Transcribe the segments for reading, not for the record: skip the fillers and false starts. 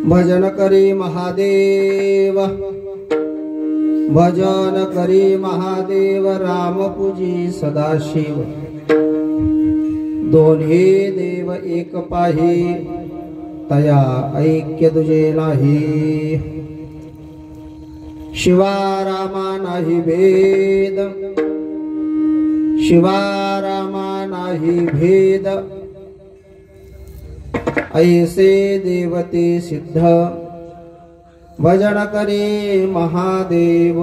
भजन करी महादेव, भजन करी महादेव, राम पूजी सदाशिव। दोन्ही देव एक पाही, तया ऐक्य दुजे नाही। शिवा रामा नाही भेद, शिवा रामा नाही भेद। ऐसे देवते सिद्ध, भजन करे महादेव,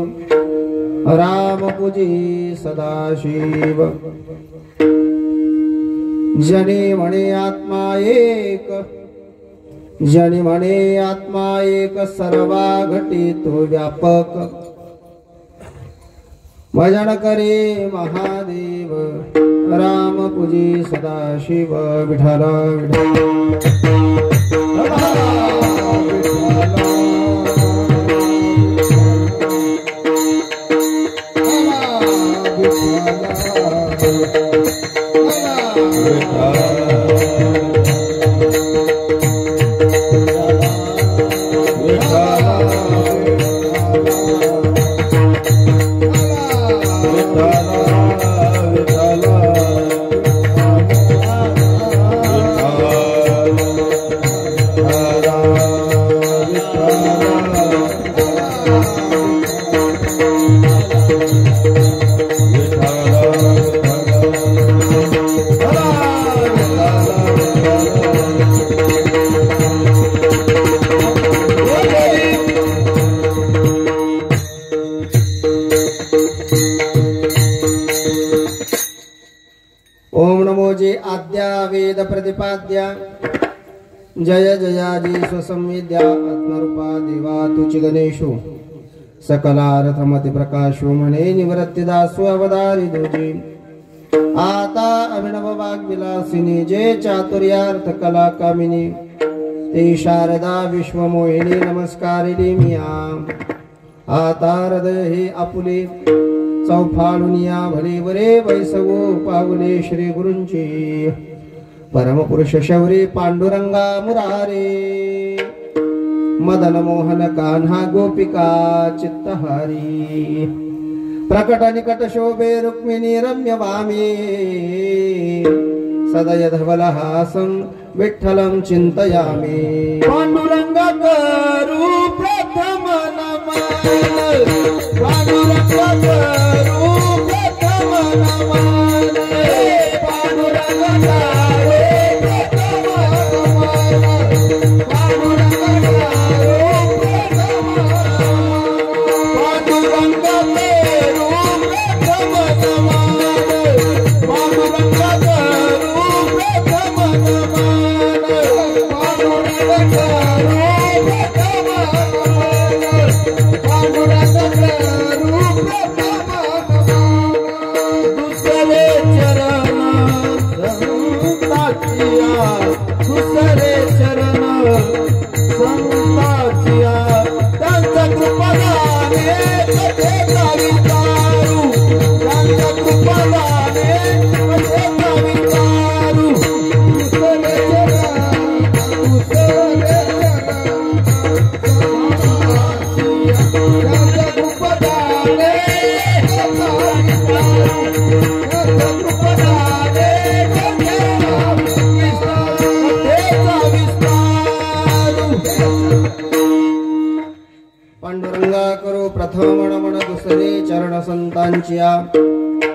राम पूजी सदाशिव। जनी म्हणे आत्मा एक, जनी म्हणे आत्मा एक, सर्वा घटी तो व्यापक। भजन करे महादेव, राम पूजी सदाशिव। विठ्ठल वेद प्रतिपाद्या, जय जयाजी स्वसंवेद्या। आत्मरूपा देवा तुचि गणेशो, सकलार्थमति प्रकाशो। म्हणे निवृत्तिदासो अवतारी दुजी, आता अभिनव वाग्विलासिनी। जे चातुर्यार्थ कला कामिनी, ते शारदा विश्वमोहिनी। नमस्कारिणी मिया, आता हृदय हे आपुले। चौफाळुनिया भले वरे, वैसवो पावले श्री गुरूंची। परमपुरुष शौरी पांडुरंगा मुरारे, मदन मोहन कान्हा गोपिका चित्तहारी। प्रकट निकट शोभे रुक्मिणी रम्य वामे, सदय धवलहासं विठ्ठलं चिंतयामि। पांडुरंगा करू प्रथम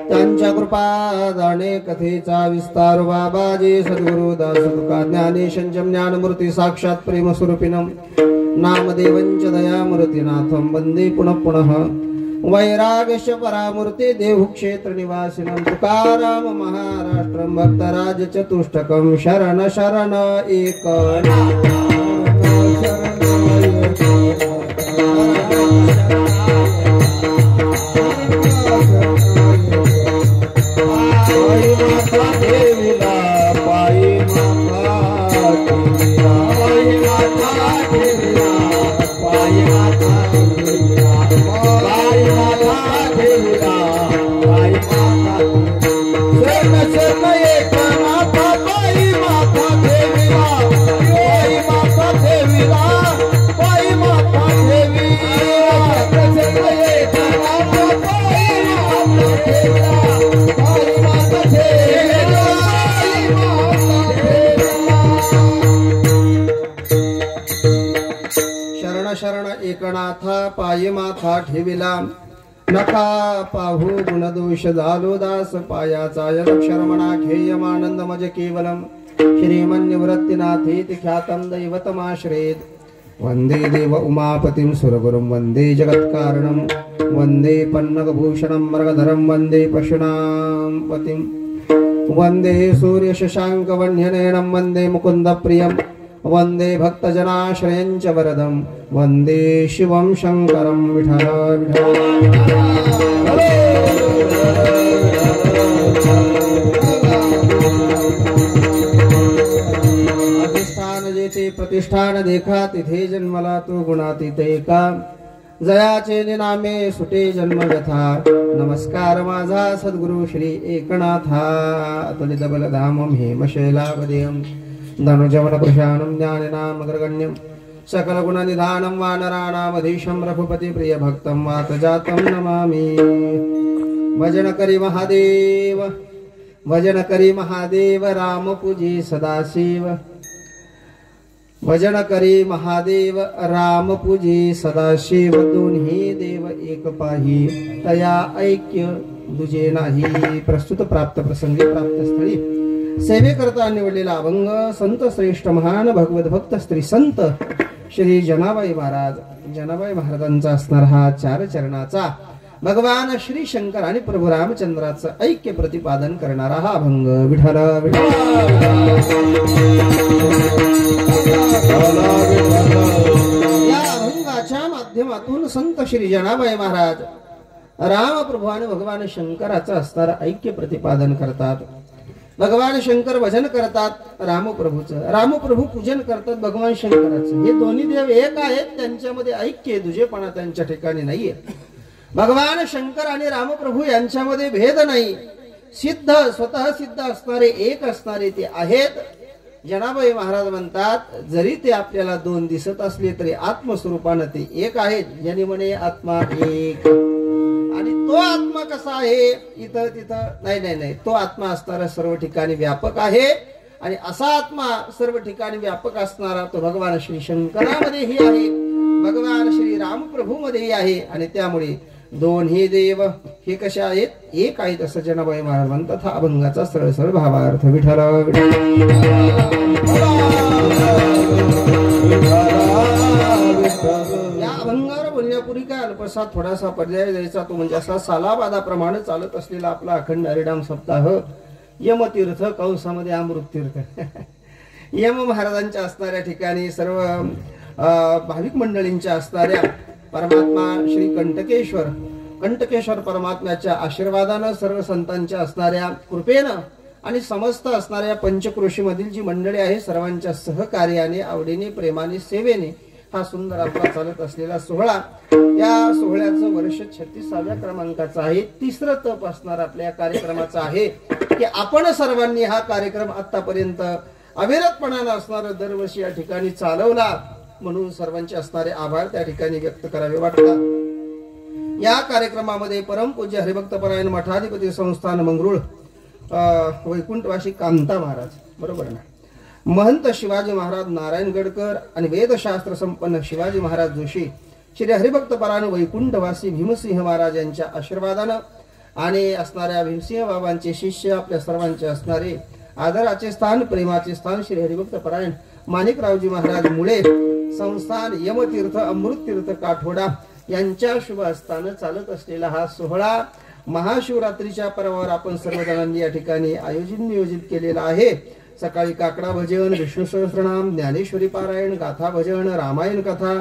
त्यांच्या कृपादाने कथेचा विस्तार बाबाजी सद्गुरु दास तुका ज्ञानेशंचम ज्ञानमूर्ती साक्षात प्रेम स्वरूपिणम नामदेवंच दयामूर्तिनाथम वंदे पुनः पुनः वैराग्यश परामूर्ते देवक्षेत्र निवासिनं तुकाराम महाराष्ट्रम भक्तराज चतुष्टकम शरण शरण एक शरण एकनाथा पायी माथा ठेविला नका पाहू गुणदोष झालो दास पायाचा यदक्षरमणा खेयमानंद मज केवलम श्रीमन्यवृत्तिनाथेति ख्यातं दैवतमाश्रयेत् वंदे देव उमापतिं सुरगुरुं वंदे जगत्कारणं वंदे पन्नगभूषणं मृगधरं वंदे पशूनां पतिं वंदे सूर्यशशाङ्कवह्निनयनं वंदे मुकुन्दप्रियं वंदे भक्तजनाश्रयञ्च वरदं वंदे शिवं शंकरं विठल अधिष्ठान जेते प्रतिष्ठान देखा तिथे जन्मला तो गुणातीते का जयाचे निनामे सुटे जन्म व्यथा नमस्कार माझा सद्गुरु श्री एकनाथा तुलित बलधामं हेमशैलावदेयं धनुजवन पुरुषाणं ज्ञानिनाम अग्रगण्यं सकल गुण निधानं वानराणामधीशं रघुपति प्रिय भक्तं वातजातं नमामि भजन करी महादेव राम पूजी सदाशिव भजन करी महादेव राम पूजी सदाशिव दोन्ही देव एक पाही तया ऐक्य दुजे नाही प्रस्तुत प्राप्त प्रसंगी प्राप्त स्थळी सेवेकरता निवडलेला अभंग संत श्रेष्ठ महान भगवत भक्त स्त्री संत श्री जनाबाई महाराजांचा असणार हा चार चरणाचा भगवान श्री शंकर आणि प्रभू रामचंद्राचं ऐक्य प्रतिपादन करणारा हा अभंग विठ्ठल या अभंगाच्या माध्यमातून संत श्री जनाबाई महाराज राम प्रभू आणि भगवान शंकराचं असणारं ऐक्य प्रतिपादन करतात. भगवान शंकर भजन करतात रामप्रभू पूजन करतात भगवान शंकराचं. हे दोन्ही देव एक आहेत, त्यांच्यामध्ये ऐक्य दुजेपणा त्यांच्या ठिकाणी नाहीये. भगवान शंकर आणि रामप्रभू यांच्यामध्ये भेद नाही. स्वतः सिद्ध असणारे एक असणारे ते आहेत. जनाबाई महाराज म्हणतात जरी ते आपल्याला दोन दिसत असले तरी आत्मस्वरूपाने ते एक आहेत. ज्याने म्हणे आत्मा एक, आणि तो आत्मा कसा आहे इथं तिथं नाही, तो आत्मा असणारा सर्व ठिकाणी व्यापक आहे. आणि असा आत्मा सर्व ठिकाणी व्यापक असणारा तो भगवान श्री शंकरामध्येही आहे. भगवान श्री रामप्रभू मध्ये आहे आणि त्यामुळे दोन्ही देव हे कसे आहेत, एक आहेत असं जनाबाई महाराज म्हणतात. हा अभंगाचा सरळ सरळ भावार्थ. विठ्ठल या अभंगावर बोलण्यापूर्वी काय अल्पसा थोडासा पर्याय द्यायचा, तो म्हणजे असा सालाबादाप्रमाणे चालत असलेला आपला अखंड हरिनाम सप्ताह यमतीर्थ कंसामध्ये अमृततीर्थ यम महाराजांच्या असणाऱ्या ठिकाणी सर्व भाविक मंडळींच्या असणाऱ्या परमात्मा श्री कंटकेश्वर परमात्म्याच्या आशीर्वादानं, सर्व संतांच्या असणाऱ्या कृपेनं आणि समस्त असणाऱ्या पंचक्रोशी मधील जी मंडळी आहे सर्वांच्या सहकार्याने, आवडीने, प्रेमाने, सेवेने हा सुंदर आपला चालत असलेला सोहळा, या सोहळ्याचं वर्ष 36व्या क्रमांकाचं आहे. तिसरं तप असणार आपल्या कार्यक्रमाचं आहे की आपण सर्वांनी हा कार्यक्रम आतापर्यंत अविरतपणानं असणार दरवर्षी या ठिकाणी चालवला, म्हणून सर्वांचे असणारे आभार त्या ठिकाणी व्यक्त करावे वाटतात. या कार्यक्रमामध्ये परमपूज्य हरिभक्तपरायण मठाधिपती संस्थान मंगरुळ वैकुंठवासी कांता महाराज, बरोबर ना, महंत शिवाजी महाराज नारायणगडकर आणि वेदशास्त्र संपन्न शिवाजी महाराज जोशी, श्री हरिभक्तपरायण वैकुंठवासी भीमसिंह महाराज यांच्या आशीर्वादानं आणि असणाऱ्या भीमसिंह बाबांचे शिष्य आपल्या सर्वांचे असणारे आदराचे स्थान, प्रेमाचे स्थान श्री हरिभक्तपरायण माणिकरावजी महाराज मुळे संस्थान यमतीर्थ अमृततीर्थ काठोडा यांच्या शुभ हस्तानं चालत असलेला हा सोहळा महाशिवरात्रीच्या पर्वावर आपण सर्वजणांनी या ठिकाणी नियोजित केलेला आहे. सकाळी काकडा भजन, विष्णू सहस्त्रनाम, ज्ञानेश्वरी पारायण, गाथा भजन, रामायण कथा,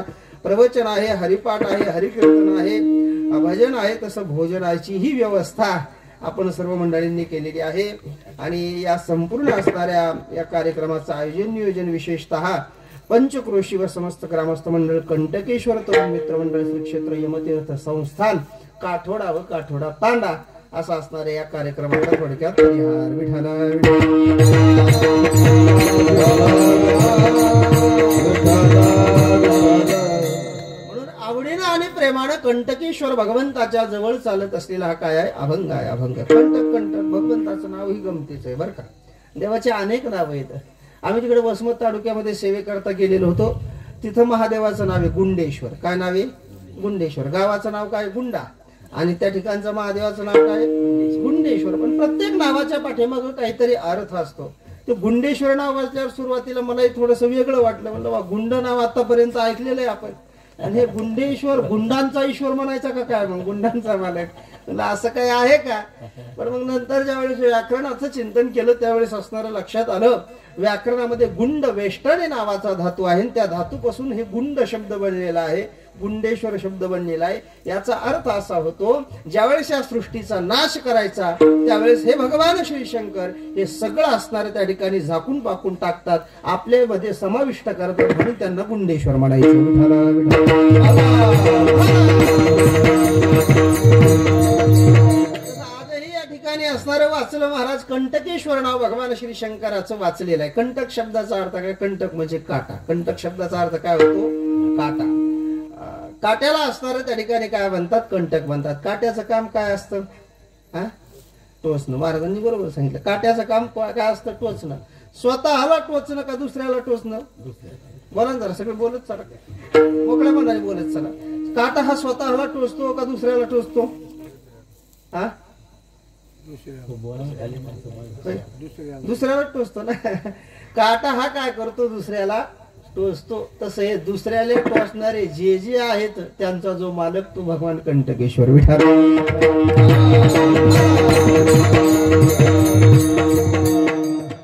प्रवचन आहे, हरिपाठ आहे, हरिकीर्तन आहे, भजन आहे, तसं भोजनाची ही व्यवस्था आपण सर्व मंडळींनी केलेली आहे. आणि या संपूर्ण असणाऱ्या या कार्यक्रमाचं आयोजन नियोजन विशेषतः पंचक्रोशी व समस्त ग्रामस्थ मंडळ कंटकेश्वर तरुण मित्र मंडळ श्री क्षेत्र यमतीर्थ संस्थान काठोडा व काठोडा तांडा असा असणाऱ्या या कार्यक्रमाचा थोडक्यात परिहार. विठ्ठल म्हणून आवडीनं आणि प्रेमानं कंटकेश्वर भगवंताच्या जवळ चालत असलेला हा काय आहे, अभंग आहे. अभंग कंटक भगवंताचं नाव ही गमतीच आहे बरं का. देवाचे अनेक नाव आहेत. आम्ही तिकडे वसमत तालुक्यामध्ये सेवेकरता गेलेलो होतो. तिथं महादेवाचं नाव आहे गुंडेश्वर. काय नाव आहे? गुंडेश्वर. गावाचं नाव काय? गुंडा. आणि त्या ठिकाणचं महादेवाचं नाव काय? गुंडेश्वर. पण प्रत्येक नावाच्या पाठीमागं काहीतरी अर्थ असतो. ते गुंडेश्वर नाव वाचल्यावर सुरुवातीला मलाही थोडंसं वेगळं वाटलं. म्हणलं वा, गुंड नाव आतापर्यंत ऐकलेलं आहे आपण, आणि हे गुंडेश्वर गुंडांचा ईश्वर म्हणायचा का काय? मग गुंडांचा मालक, म्हणलं असं काय आहे का? पण मग नंतर ज्यावेळेस व्याकरणाचं चिंतन केलं त्यावेळेस असणारं लक्षात आलं, व्याकरणामध्ये गुंड वेष्टने नावाचा धातू आहे, त्या धातूपासून हे गुंड शब्द बनलेला आहे, गुंडेश्वर शब्द बनलेला आहे. याचा अर्थ असा होतो, ज्यावेळेस या सृष्टीचा नाश करायचा त्यावेळेस हे भगवान श्री शंकर हे सगळं असणारे त्या ठिकाणी झाकून पाकून टाकतात, आपल्या मध्ये समाविष्ट करतात, म्हणून त्यांना गुंडेश्वर म्हणायचं. आजही या ठिकाणी असणारं वाचलं महाराज कंटकेश्वर नाव भगवान श्री शंकराचं वाचलेलं आहे. कंटक शब्दाचा अर्थ काय? कंटक म्हणजे काटा. कंटक शब्दाचा अर्थ काय होतो? काटा. काट्याला असणार त्या ठिकाणी काय म्हणतात? कंटक म्हणतात. काट्याचं काम काय असतं? टोचणं. महाराजांनी बरोबर सांगितलं. काट्याचं काम काय असतं? टोचणं. स्वतःला टोचणं का दुसऱ्याला टोचणं? बोला ना जरा, सगळे बोलत चला, मोकळ्या मनाने बोलत चला. काटा हा स्वतःला टोचतो का दुसऱ्याला टोचतो? दुसऱ्याला टोचतो ना. काटा हा काय करतो? दुसऱ्याला टोचतो. तसं हे दुसऱ्याला टोचणारे जे जे आहेत त्यांचा जो मालक तो भगवान कंटकेश्वर विठ्ठल.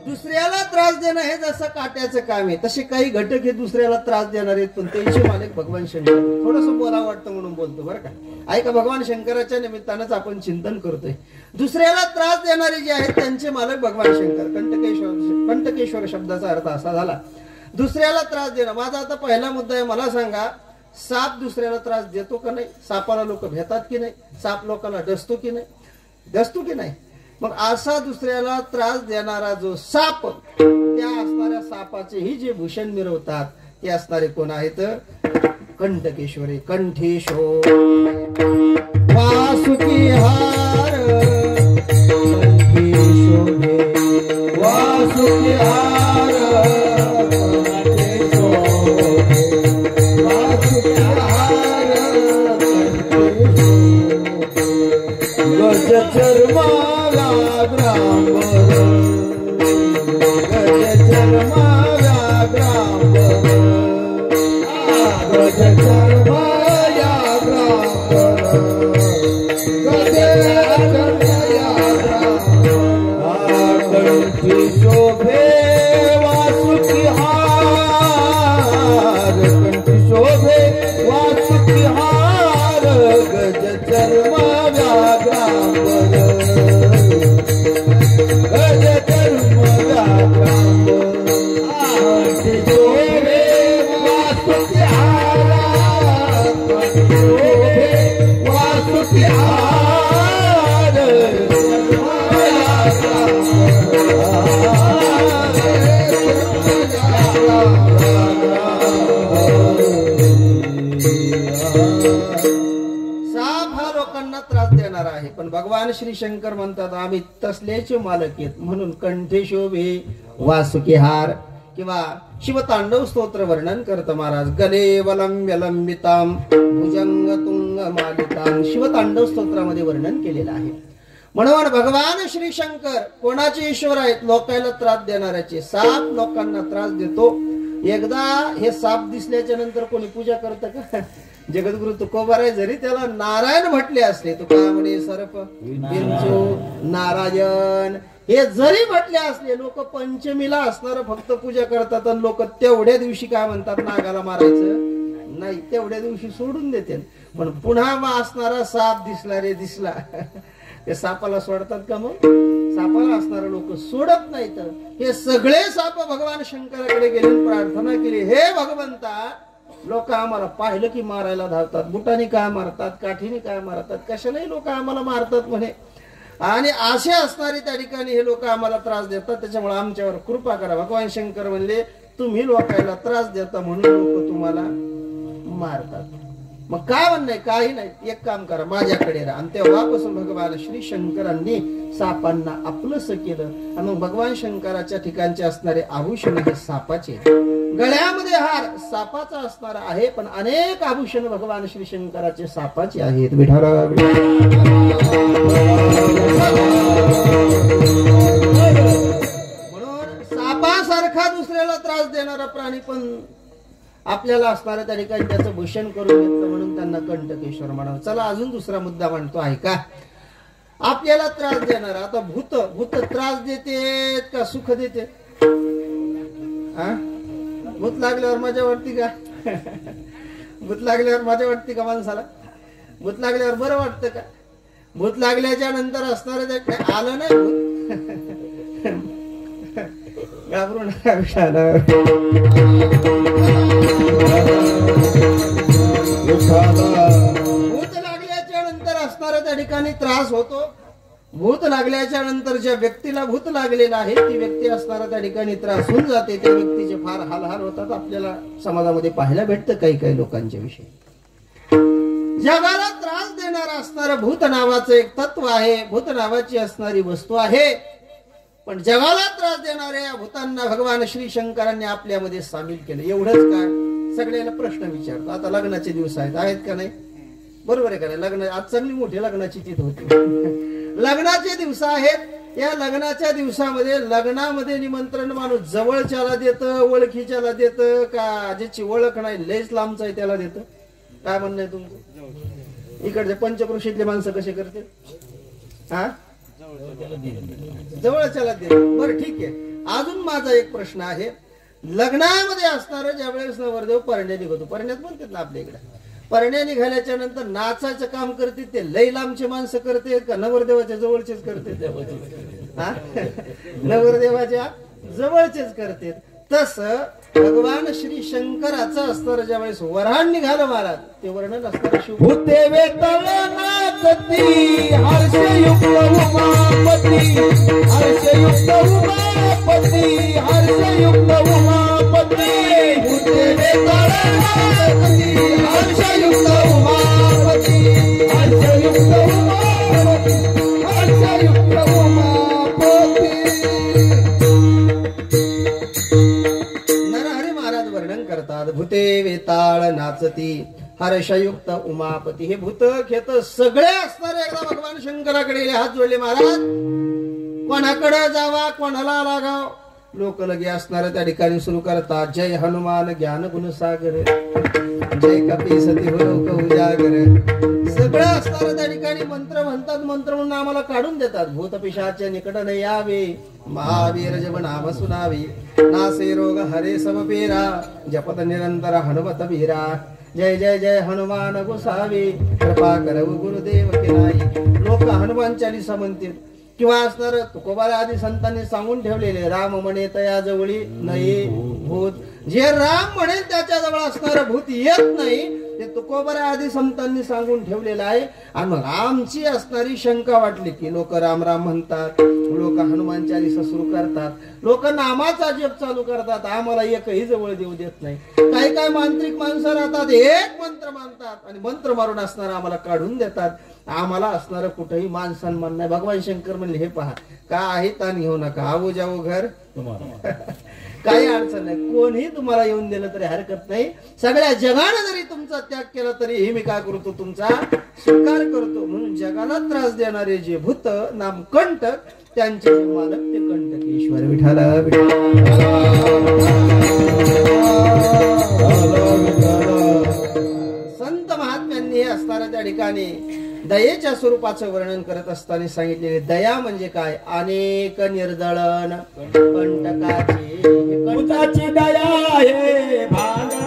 दुसऱ्याला त्रास देणं हे जसं काट्याचं काम आहे, तसे काही घटक हे दुसऱ्याला त्रास देणार आहेत, पण त्यांचे मालक भगवान शंकर. थोडस बोलावं वाटतं म्हणून बोलतो बरं का. ऐका, भगवान शंकराच्या निमित्तानंच आपण चिंतन करतोय. दुसऱ्याला त्रास देणारे जे आहेत त्यांचे मालक भगवान शंकर. कंटकेश्वर शब्दाचा अर्थ असा झाला, दुसऱ्याला त्रास देणं. माझा आता पहिला मुद्दा आहे, मला सांगा, साप दुसऱ्याला त्रास देतो का नाही? सापाला लोक भेटतात की नाही? साप लोकांना डसतो की नाही? डसतो की नाही? मग असा दुसऱ्याला त्रास देणारा जो साप, त्या असणाऱ्या सापाचेही जे भूषण मिरवतात ते असणारे कोण आहेत? कंटकेश्वरी. कंठेशो वासुकी हार, कंठेशोभे वासुकी हार, वासुकी हार. चर्मा व्याघ्रांबर गज चर्मा व्याघ्रांबर गज चर्मा व्याघ्रांबर गज चर्मा व्याघ्रांबर कंठी शोभे वासुकी हार कंठी शोभे वासुकी हार गज चर्मा व्याघ्रांबर गज चर्मा व्याघ्रांबर कंठी शोभे वासुकी हार कंठी शोभे वासुकी हार साप हा लोकांना त्रास देणार आहे, पण भगवान श्री शंकर म्हणतात आम्ही तसल्याचे मालक आहेत, म्हणून कंठे शोभे वासुकी हार किंवा शिवतांडव स्तोत्र वर्णन करत महाराज. गले वलंब्य लंबिताम भुजंग तुंग मालिताम शिवतांडव स्तोत्रामध्ये वर्णन केलेलं आहे. म्हणून भगवान श्री शंकर कोणाचे ईश्वर आहेत? लोकांना त्रास देणाऱ्याचे. साप लोकांना त्रास देतो. एकदा हे साप दिसल्याच्या नंतर कोणी पूजा करतं का? जगद्गुरु तुकोबाराय जरी त्याला नारायण म्हटले असले, तुका म्हणे सर्प बिंचू नारायण हे जरी म्हटले असले, लोक पंचमीला असणार फक्त पूजा करतात आणि लोक तेवढ्या दिवशी काय म्हणतात? नागाला मारायचं नाही, तेवढ्या दिवशी सोडून देते. पण पुन्हा मग असणारा साप दिसला रे दिसला ते सापाला सोडतात का? मग सापाला असणारे लोक सोडत नाहीत. हे सगळे साप भगवान शंकराकडे गेले, प्रार्थना केली, हे भगवंता लोक आम्हाला पाहिलं की मारायला धावतात, बुटाने काय मारतात, काठीने काय मारतात, कशालाही लोक आम्हाला मारतात म्हणे, आणि असे असणारे त्या ठिकाणी हे लोक आम्हाला त्रास देतात, त्याच्यामुळे आमच्यावर कृपा करा. भगवान शंकर म्हणले तुम्ही लोकांना त्रास देता म्हणून लोक तुम्हाला मारतात. मग काय म्हणणं? काही नाही, एक काम करा, माझ्याकडे राहा. आणि तेव्हापासून भगवान श्री शंकरांनी सापांना आपलंस केलं. आणि मग भगवान शंकराच्या ठिकाणचे असणारे आभूषण हे सापाचे, गळ्यामध्ये हार सापाचा असणार आहे, पण अनेक आभूषण भगवान श्री शंकराचे सापाचे आहेत. विठारा म्हणून सापासारखा दुसऱ्याला त्रास देणारा प्राणी पण आपल्याला असणाऱ्या त्या ठिकाणी त्याचं भूषण करून घेतलं, म्हणून त्यांना कंटकेश्वर म्हणावं. चला अजून दुसरा मुद्दा म्हणतो आहे का? आपल्याला त्रास देणारा. आता भूत भूत त्रास देते का सुख देते? भूत लागल्यावर मजा वाटते का? भूत लागल्यावर मजा वाटते का माणसाला? भूत लागल्यावर बरं वाटतं का? भूत लागल्याच्या नंतर असणारं आलं नाही भूत घाबरून भूत लागल्याच्या नंतर असणारा त्या ठिकाणी त्रास होतो. भूत लागल्याच्या नंतर ज्या व्यक्तीला भूत लागलेला आहे ती व्यक्ती असणारा त्या ठिकाणी त्रास होऊन जाते. त्या व्यक्तीचे फार हाल होतात. आपल्याला समाजामध्ये पाहायला भेटतं काही काही लोकांच्या विषयी. जगाला त्रास देणारा असणारा भूत नावाचं एक तत्व आहे, भूत नावाची असणारी वस्तू आहे. पण जगाला त्रास देणाऱ्या भूतांना भगवान श्री शंकरांनी आपल्यामध्ये सामील केलं. एवढंच काय? सगळ्याला प्रश्न विचारतो. आता लग्नाचे दिवस आहेत का नाही? बरोबर आहे का नाही? लग्न आज चांगली मोठी लग्नाची तिथं होती. लग्नाचे दिवस आहेत. या लग्नाच्या दिवसामध्ये लग्नामध्ये निमंत्रण माणूस जवळच्याला देतं, ओळखीच्याला देतं का ज्याची ओळख नाही लयच लांबच आहे त्याला देतं? काय म्हणणं आहे तुमचं? इकडचे पंचक्रोशीतले माणसं कसे करते? हा, जवळच्याला देतं. बरं ठीक आहे. अजून माझा एक प्रश्न आहे. लग्नामध्ये असणारं ज्या वेळेस नवरदेव परण्या निघतो, परण्यात म्हणतात ना आपल्या इकडे, परण्या निघाल्याच्या नंतर नाचाचं काम करते ते लई लांबचे माणसं करते का नवरदेवाच्या जवळचेच करते? नवरदेवाच्या जवळचेच करते. तसं भगवान श्री शंकराचं असणारं ज्या वेळेस वऱ्हाण निघालं महाराज, ते वर्णन असणारं शिवभूते वेतळ नाचती हर्षयुक्त उमापती हर्षयुक्त उमापती हर्षयुक्त उमापती भूते वेतळ नाचती हर्षयुक्त उमापती हर्षयुक्त उमापती हर्षयुक्त उमापती. नरहरी महाराज वर्णन करतात. भूते वेताळ नाच वाचती हर्षयुक्त उमापती. हे भूत खेत सगळे असणारे एकदा भगवान शंकराकडे हात जोडले. महाराज कोणाकडे जावा कोणाला लागाव. लोक लगे असणार त्या ठिकाणी सुरू करतात. जय हनुमान ज्ञान गुणसागर जय कपी सती लोक उजागर. सगळं असणार त्या ठिकाणी मंत्र म्हणतात. मंत्र म्हणून आम्हाला काढून देतात. भूत पिशाचे निकट न यावे महावीर जब नाम सुनावे. नासे रोग हरे समपेरा जपत निरंतर हनुमत वीरा. जय जय जय हनुमान गोसावी कृपा करव गुरुदेव की नाही. लोक हनुमान चालीसा म्हणतील किंवा असणार तुकोबाला आदी संतांनी सांगून ठेवलेले. राम म्हणे तया जवळी नाही भूत. जे राम म्हणेल त्याच्या जवळ असणार भूत येत नाही. ते तुकोबारा आदी संतांनी सांगून ठेवलेलं आहे. आणि मग आमची असणारी शंका वाटली की लोक राम राम म्हणतात, लोक हनुमान चालीसा सुरू करतात, लोक नामाचा जप चालू करतात, आम्हाला एकही जवळ देऊ देत नाही. काही काही मांत्रिक माणसं राहतात, एक मंत्र मानतात आणि मंत्र मारून असणार आम्हाला काढून देतात. आम्हाला असणार कुठेही मान सन्मान नाही. भगवान शंकर म्हणले हे पहा काही ताण घेऊ नका, आवो जावो घर काही अडचण नाही. कोणीही तुम्हाला येऊन दिलं तरी हरकत नाही. सगळ्या जगाने जरी तुमचा त्याग केला तरी मी काय करतो तुमचा स्वीकार करतो. म्हणून जगाला त्रास देणारे जे भूत नाम कंटक त्यांचे मालक ते कंटकेश्वर विठ्ठल. संत महात्म्यांनी हे असताना त्या ठिकाणी दयेच्या स्वरूपाचं वर्णन करत असताना सांगितलेले. दया म्हणजे काय? अनेक निर्दळन कंटकाची दया हे भागवत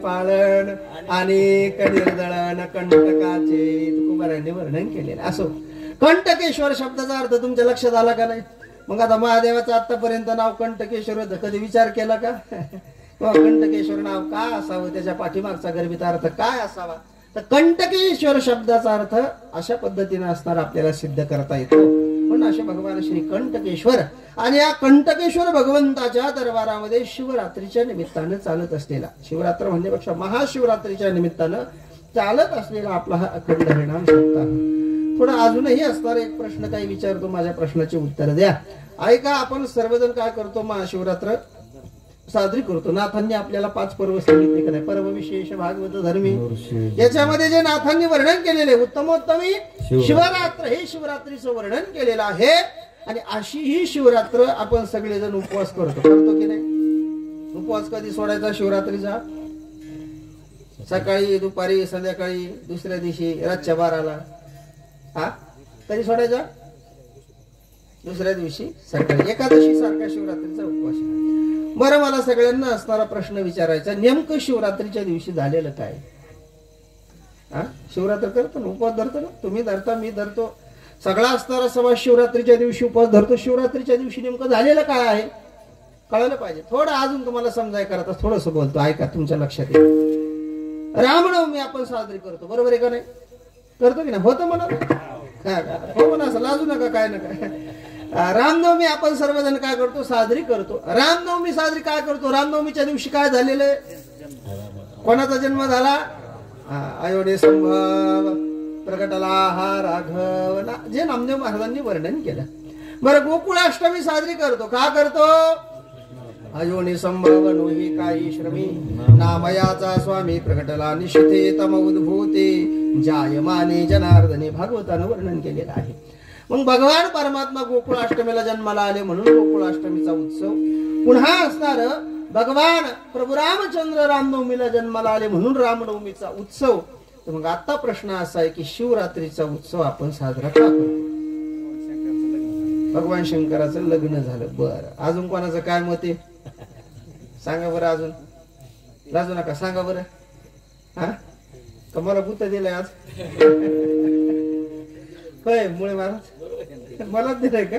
पालन अनेक निर्दळन कंटकाचे तुकोबारांनी वर्णन केलेलं. असो कंटकेश्वर शब्दाचा अर्थ तुमच्या लक्षात आला का नाही? मग आता महादेवाचं आतापर्यंत नाव कंटकेश्वर होतं, कधी विचार केला का? कंटकेश्वर नाव का असावं, त्याच्या पाठीमागचा गर्भित अर्थ काय असावा? तर कंटकेश्वर शब्दाचा अर्थ अशा पद्धतीने असणार आपल्याला सिद्ध करता येतो. पण असे भगवान श्री कंटकेश्वर आणि या कंटकेश्वर भगवंताच्या दरबारामध्ये शिवरात्रीच्या निमित्तानं चालत असलेला, शिवरात्र म्हणण्यापेक्षा महाशिवरात्रीच्या निमित्तानं चालत असलेला आपला हा अखंड हरिनाम सप्ताह. थोडा अजूनही असणार एक प्रश्न काही विचारतो, माझ्या प्रश्नाचे उत्तर द्या. ऐका, आपण सर्वजण काय करतो? महाशिवरात्र साजरी करतो. नाथांनी आपल्याला 5 पर्व सांगितले का नाही? पर्व विशेष भागवत धर्मी, याच्यामध्ये जे नाथांनी वर्णन केलेले उत्तमोत्तमी शिवरात्र, हे शिवरात्रीचं वर्णन केलेलं आहे. आणि अशी ही शिवरात्र आपण सगळेजण उपवास करतो की नाही? उपवास कधी सोडायचा? शिवरात्रीचा सकाळी, दुपारी, संध्याकाळी, दुसऱ्या दिवशी रातच्या 12ला. हा कधी सोडायचा? दुसऱ्या दिवशी सकाळी. एकादशी सारखा शिवरात्रीचा उपवास. बरं, मला सगळ्यांना असणारा प्रश्न विचारायचा, नेमकं शिवरात्रीच्या दिवशी झालेलं काय? शिवरात्र करतो ना, उपवास धरतो ना, तुम्ही धरता, मी धरतो, सगळा असणारा समाज शिवरात्रीच्या दिवशी उपवास धरतो. शिवरात्रीच्या दिवशी नेमकं झालेलं काय आहे कळायला पाहिजे. थोडं अजून तुम्हाला समजाय करता थोडस बोलतो, ऐका, तुमच्या लक्षात येईल. रामनवमी आपण साजरी करतो, बरोबर आहे का नाही? करतो की नाही? होतं म्हणा, हो म्हणा, असं लाजू नका, काय नका. रामनवमी आपण सर्वजण काय करतो? साजरी करतो. रामनवमी साजरी काय करतो? रामनवमीच्या दिवशी काय झालेलं आहे? कोणाचा जन्म झाला? अयोध्ये संभव प्रगटला हा राघव, जे नामदेव महाराजांनी वर्णन केलं. बरं, गोकुळाष्टमी साजरी करतो. का करतो? अयोनी संभव नोही काही श्रमी नामयाचा स्वामी प्रगटला निशिते तम उद्भूते जायमाने जनार्दने, भागवतानं वर्णन केलेलं आहे. मग भगवान परमात्मा गोकुळाष्टमीला जन्माला आले म्हणून गोकुळाष्टमीचा उत्सव. पुन्हा असणार भगवान प्रभू रामचंद्र रामनवमीला जन्माला आले म्हणून रामनवमीचा उत्सव. तर मग आता प्रश्न असा आहे की शिवरात्रीचा उत्सव आपण साजरा का करतो? भगवान शंकराचं लग्न झालं. बरं, अजून कोणाचं काय मत आहे सांगा बरं. अजून लाजू नका, सांगा बरं. हा का मला गुत्त दिलंय आज? होय, मुळे महाराज मलाच दिलंय का?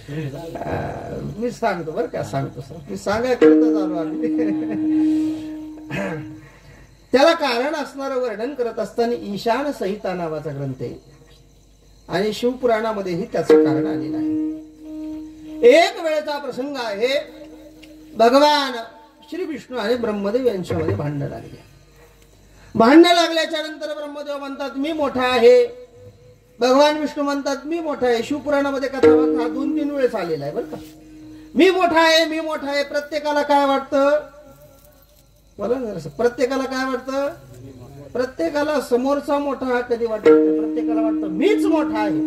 मी सांगतो बरं का, सांगतो सर, मी सांगाय करतच आलो आम्ही. त्याला कारण असणारं वर्णन करत असताना ईशान संहिता नावाचा ग्रंथ आहे आणि शिवपुराणामध्येही त्याचं कारण आलेलं आहे. एक वेळेचा प्रसंग आहे, भगवान श्री विष्णू आणि ब्रह्मदेव यांच्यामध्ये भांडण लागले. भांडण लागल्याच्या नंतर ब्रह्मदेव म्हणतात मी मोठा आहे, भगवान विष्णू म्हणतात मी मोठा आहे. शिवपुराणामध्ये कथा हा 2-3 वेळेस आलेला आहे बरं का. मी मोठा आहे, मी मोठा आहे. प्रत्येकाला काय वाटतं, बोला ना, प्रत्येकाला काय वाटतं? प्रत्येकाला समोरचा मोठा कधी वाटत, प्रत्येकाला वाटतं मीच मोठा आहे.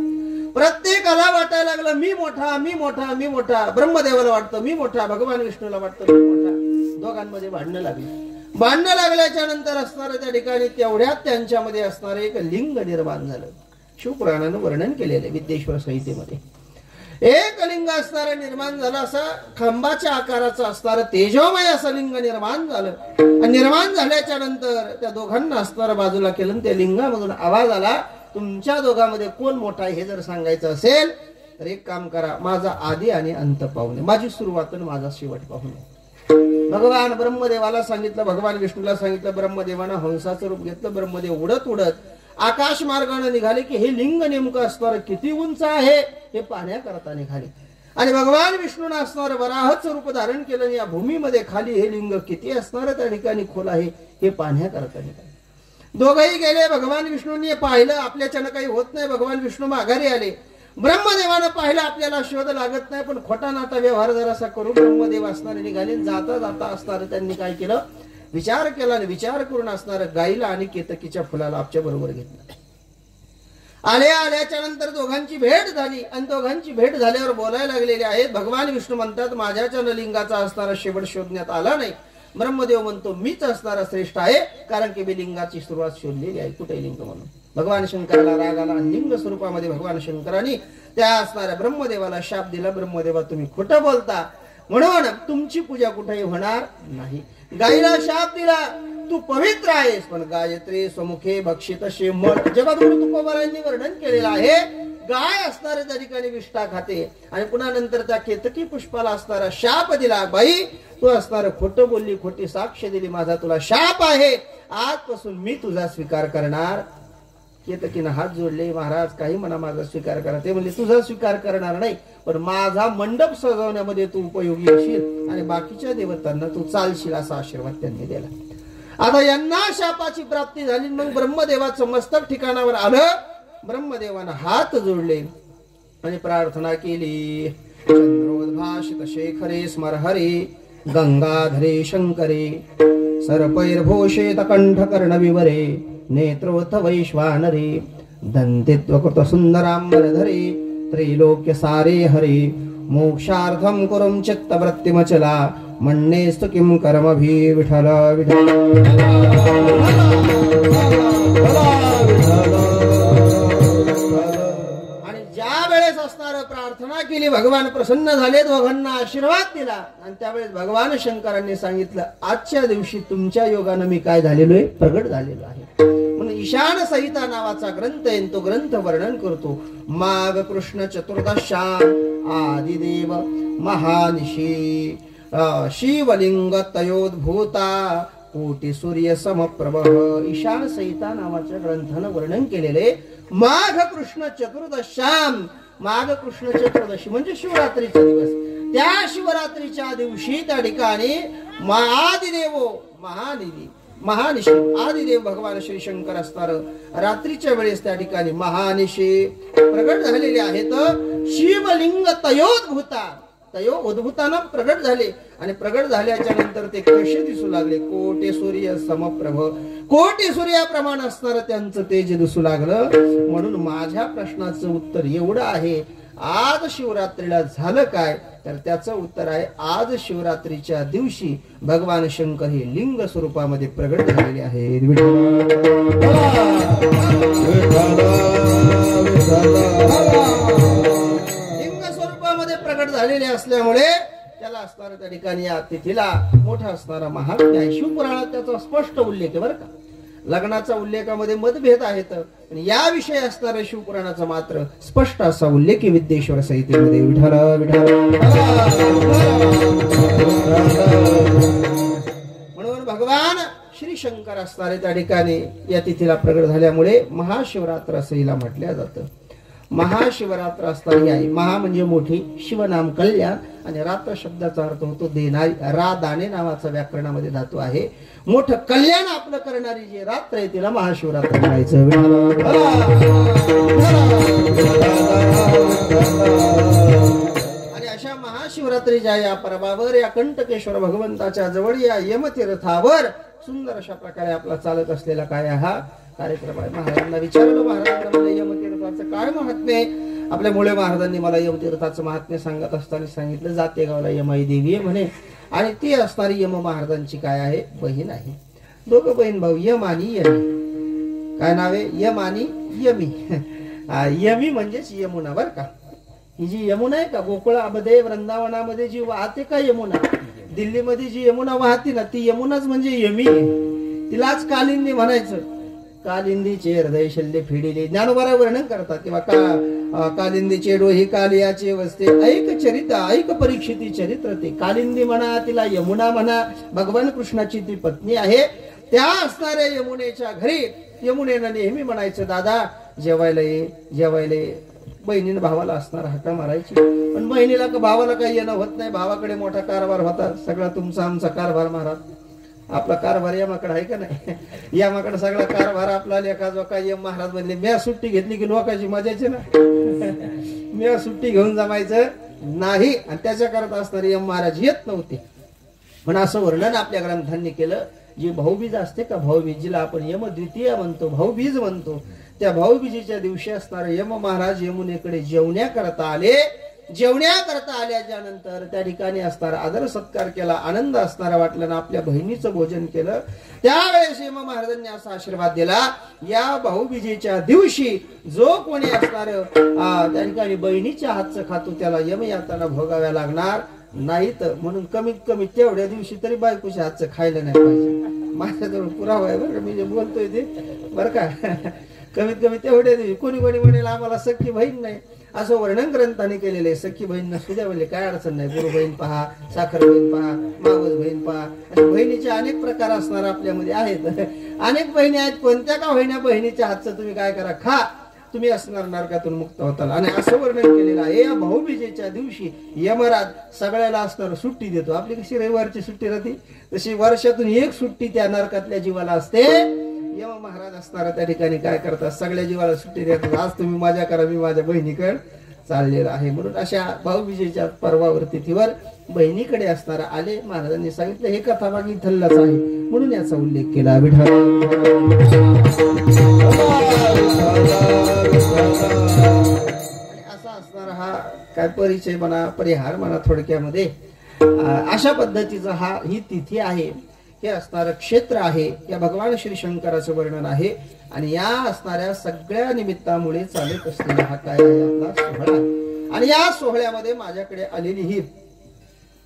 प्रत्येकाला वाटायला लागलं मी मोठा, मी मोठा, मी मोठा. ब्रह्मदेवाला वाटतं मी मोठा, भगवान विष्णूला वाटतं मी मोठा. दोघांमध्ये भांडणं लागली. भांडणं लागल्याच्या नंतर असणारं त्या ठिकाणी तेवढ्यात त्यांच्यामध्ये असणारं एक लिंग निर्माण झालं. शिवपुराणानं वर्णन केलेलं विद्येश्वर संहितेमध्ये. एक लिंग असणारं निर्माण झालं, असं खांबाच्या आकाराचं असणारं तेजोमय असं लिंग निर्माण झालं. आणि निर्माण झाल्याच्या नंतर त्या दोघांना असणारं बाजूला केलं आणि त्या लिंगामधून आवाज आला, तुमच्या दोघांमध्ये कोण मोठा आहे हे जर सांगायचं असेल तर एक काम करा, माझा आदी आणि अंत पाहू नये, माझी सुरुवात आणि माझा शेवट पाहू नये. भगवान ब्रह्मदेवाला सांगितलं, भगवान विष्णूला सांगितलं. ब्रह्मदेवानं हंसाचं रूप घेतलं. ब्रह्मदेव उडत उडत आकाश मार्गाने निघाले की हे लिंग नेमकं असणारं किती उंच आहे हे पाहण्याकरता निघाले. आणि भगवान विष्णूने असणारं वराहचं रूप धारण केलं. या भूमीमध्ये खाली हे लिंग किती असणारं त्या ठिकाणी खोल आहे हे पाहण्याकरता निघाले. दोघंही गेले. भगवान विष्णूंनी पाहिलं, आपल्याच्यानं काही होत नाही. भगवान विष्णू माघारी आले. ब्रह्मदेवानं पाहिलं, आपल्याला शोध लागत नाही, पण खोटा नाटा व्यवहार जरासा करून ब्रह्मदेव असणारे निघाले. जाता जाता असणारं त्यांनी काय केलं, विचार केला आणि विचार करून असणारं गाईला आणि केतकीच्या फुलाला आपल्या बरोबर घेतलं. आल्याच्या नंतर दोघांची भेट झाली आणि दोघांची भेट झाल्यावर बोलायला लागलेले आहेत. भगवान विष्णू म्हणतात माझ्याच्या लिंगाचा असणारा शेवट शोधण्यात आला नाही. ब्रह्मदेव म्हणतो मीच असणारा श्रेष्ठ आहे, कारण की मी लिंगाची सुरुवात शोधलेली आहे. कुठे लिंग म्हणून भगवान शंकराला राग आला. लिंग स्वरूपामध्ये भगवान शंकरांनी त्या असणाऱ्या ब्रह्मदेवाला शाप दिला, ब्रह्मदेवा तुम्ही खोटं बोलता, म्हणून तुमची पूजा कुठेही होणार नाही. गाईला शाप दिला, तू पवित्र आहेस, पण गायत्री स्वमुखे भक्षित शेमळ. जगद्गुरु तुकोबारायांनी वर्णन केलेलं आहे, गाय असणाऱ्या त्या ठिकाणी विष्ठा खाते. आणि पुन्हा नंतर त्या केतकी पुष्पाला असणारा शाप दिला, बाई तू असणारं खोटं बोलली, खोटी साक्ष दिली, माझा तुला शाप आहे, आजपासून मी तुझा स्वीकार करणार. केतकीनं हात जोडले, महाराज काही म्हणा माझा स्वीकार करा. ते म्हणले तुझा स्वीकार करणार नाही, पण माझा मंडप सजवण्यामध्ये तू उपयोगी होशील आणि बाकीच्या देवतांना तू चालशील, असा आशीर्वाद त्यांनी दिला. आता यांना शापाची प्राप्ती झाली. मग ब्रह्मदेवाचं मस्तक ठिकाणावर आलं. ब्रह्मदेवानं हात जोडले आणि प्रार्थना केली. चंद्रोद्भाषित शेखरे स्मरहरे गंगाधरे शंकरे सरपैर्भूषेत कंठकर्ण विवरे नेत्रोथ वैश्वानरे दंतित्वकृत सुंदरांबरधरे त्रैलोक्य सारे हरे मोक्षार्थं कुरुं चित्तवृत्तिमचला मन्येस्तु किं कर्मभिः विठल विठल. आणि ज्या वेळेस असणारं प्रार्थना केली, भगवान प्रसन्न झाले, दोघांना आशीर्वाद दिला. आणि त्यावेळेस भगवान शंकरांनी सांगितलं आजच्या दिवशी तुमच्या योगानं मी काय झालेलो आहे, प्रगट झालेलो आहे. म्हणून ईशान संहिता नावाचा ग्रंथ आहे. तो ग्रंथ वर्णन करतो माघ कृष्ण चतुर्दशाम आदिदेव महानिशी शिवलिंग तयोद्भूता कोटी सूर्य समप्रभ. ईशान संहिता नावाच्या ग्रंथानं वर्णन केलेले माघ कृष्ण चतुर्दशाम. माघ कृष्ण चतुर्दशी म्हणजे शिवरात्रीचा दिवस. त्या शिवरात्रीच्या दिवशी त्या ठिकाणी आदिदेव महानिशी आदिदेव भगवान श्री शंकर असणार रात्रीच्या वेळेस त्या ठिकाणी महानिशी प्रगट झालेले आहेत. शिवलिंग तयोद्भूता, तयो उद्भूताना प्रगट झाले. आणि प्रगट झाल्याच्या नंतर ते कसे दिसू लागले, कोटी सूर्य समप्रभ, कोटी सूर्याप्रमाणे असणार त्यांचं तेज दिसू लागलं. म्हणून माझ्या प्रश्नाचं उत्तर एवढं आहे, आज शिवरात्रीला झालं काय, तर त्याचं उत्तर आहे आज शिवरात्रीच्या दिवशी भगवान शंकर हे लिंग स्वरूपामध्ये प्रगट झालेले आहेत. लिंग स्वरूपामध्ये प्रगट झालेले असल्यामुळे त्याला असणारा त्या ठिकाणी या तिथीला मोठा असणारा महात्म्य आहे. शिवपुराणात त्याचा स्पष्ट उल्लेख आहे बरं का. लग्नाचा उल्लेखामध्ये मतभेद आहेत, पण या विषयी असणाऱ्या शिवपुराणाचा मात्र स्पष्ट असा उल्लेख विद्येश्वर संहितेमध्ये विठ्ठल विठ्ठल. म्हणून भगवान श्री शंकर असणारे त्या ठिकाणी या तिथीला प्रगट झाल्यामुळे महाशिवरात्र असं हिला म्हटलं जातं. महाशिवरात्र असणारी आहे. महा म्हणजे मोठी, शिवनाम कल्याण, आणि रात्र शब्दाचा अर्थ होतो देणारी. रा दाणे नावाचा व्याकरणामध्ये धातू आहे. मोठं कल्याण आपलं करणारी जी रात्र आहे तिला महाशिवरात्र म्हणायचं. आणि अशा महाशिवरात्रीच्या या पर्वावर या कंटकेश्वर भगवंताच्या जवळ या यमतीर्थावर सुंदर अशा प्रकारे आपला चालत असलेला काय हा कार्यक्रम आहे. महाराजांना विचारलं, महाराजांना मला यमतीर्थाचं काय महात्म्य आहे. आपल्या मुळे महाराजांनी मला यमतीर्थाचं महात्म्य सांगत असताना सांगितलं, जाते गावला यमाई देवी आहे म्हणे, आणि ती असणारी यम महाराजांची काय आहे, बहीण आहे. दोघं बहीण भाऊ, यम आणि यमी. काय नाव आहे, यम आणि यमी. यमी म्हणजेच यमुना बर का. ही जी यमुना आहे का गोकुळामध्ये वृंदावनामध्ये जी वाहते का यमुना, दिल्लीमध्ये जी यमुना वाहते ना ती यमुनाच म्हणजे यमी. तिलाच कालिंदी म्हणायचं. कालिंदीचे हृदय शल्य फिडिले ज्ञानोबा वर्णन करतात किंवा कालिंदीचे डोही कालियाचे वसते ऐक चरित्र ऐक परीक्षिती चरित्र. ते कालिंदी म्हणा, तिला यमुना म्हणा, भगवान कृष्णाची ती पत्नी आहे. त्या असणाऱ्या यमुनेच्या घरी यमुनेनं नेहमी म्हणायचं, दादा जेवायला ये, जेवायला ये. बहिणीनं भावाला असणार हाका मारायची, पण बहिणीला का भावाला काही येणं होत नाही. भावाकडे मोठा कारभार होता, सगळा तुमचा आमचा कारभार महाराज. आपला कारभार यमाकडे आहे का नाही, यमाकडे सगळा कारभार आपला लेखा जो काय. यम महाराज म्हणले, मी सुट्टी घेतली की लोकांची मजाची ना, मी सुट्टी घेऊन जमायचं नाही. आणि त्याच्या करत असणारे यम महाराज येत नव्हते. पण असं वर्णन आपल्या ग्रंथांनी केलं. जी भाऊबीज असते का, भाऊबीज जिला आपण यम द्वितीय म्हणतो, भाऊबीज म्हणतो, त्या भाऊबीजेच्या दिवशी असणारे यम महाराज यमुनेकडे जेवण्याकरता आले. जेवण्याकरता आल्याच्या नंतर त्या ठिकाणी असणारा आदर सत्कार केला, आनंद असणारा वाटला ना, आपल्या बहिणीचं भोजन केलं. त्यावेळेस यम महाराजांनी असा आशीर्वाद दिला, या भाऊबीजेच्या दिवशी जो कोणी असणार त्या ठिकाणी बहिणीच्या हातचं खातो त्याला यमयातना भोगाव्या लागणार नाहीत. म्हणून कमीत कमी तेवढ्या दिवशी तरी बायकोच्या हातचं खायला नाही पाहिजे. माझ्याजवळ पुरावा आहे बरं का, मी जे बोलतोय ते बरं का. कमीत कमी तेवढ्या दिवशी कोणी कोणी म्हणेल आम्हाला सख्खी बहीण नाही, असं वर्णन ग्रंथाने केलेलं आहे. सख्खी बहीण नसू द्या म्हणजे काय अडचण नाही. गुरु बहीण पहा, साखर बहीण पहा, मावस बहीण पहा, अशा बहिणीचे अनेक प्रकार असणार आपल्यामध्ये आहेत. अनेक बहिणी आहेत, कोणत्या का होईना बहिणीच्या हातचं तुम्ही काय करा, खा, तुम्ही असणार नरकातून मुक्त होताल. आणि असं वर्णन केलेलं आहे. या भाऊबीजेच्या दिवशी यमराज सगळ्याला असणार सुट्टी देतो. आपली कशी रविवारची सुट्टी राहते तशी वर्षातून एक सुट्टी त्या नरकातल्या जीवाला असते. यम महाराज असणार त्या ठिकाणी काय करतात, सगळ्या जीवाला सुट्टी देतात. आज तुम्ही मजा करा, मी माझ्या बहिणीकडे चाललेला आहे. म्हणून अशा भाऊबीजेच्या पर्वावर तिथीवर बहिणीकडे असणारा आले. महाराजांनी सांगितलं हे कथाभाग इथललाच आहे म्हणून याचा उल्लेख केला. असा असणारा हा काय परिचय म्हणा, परिहार म्हणा, थोडक्यामध्ये अशा पद्धतीचा ही तिथी आहे. हे असणारं क्षेत्र आहे. या भगवान श्री शंकराचं वर्णन आहे. आणि या असणाऱ्या सगळ्या निमित्तामुळे चालत असलेला हा काय आहे आपला सोहळा. आणि या सोहळ्यामध्ये माझ्याकडे आलेली ही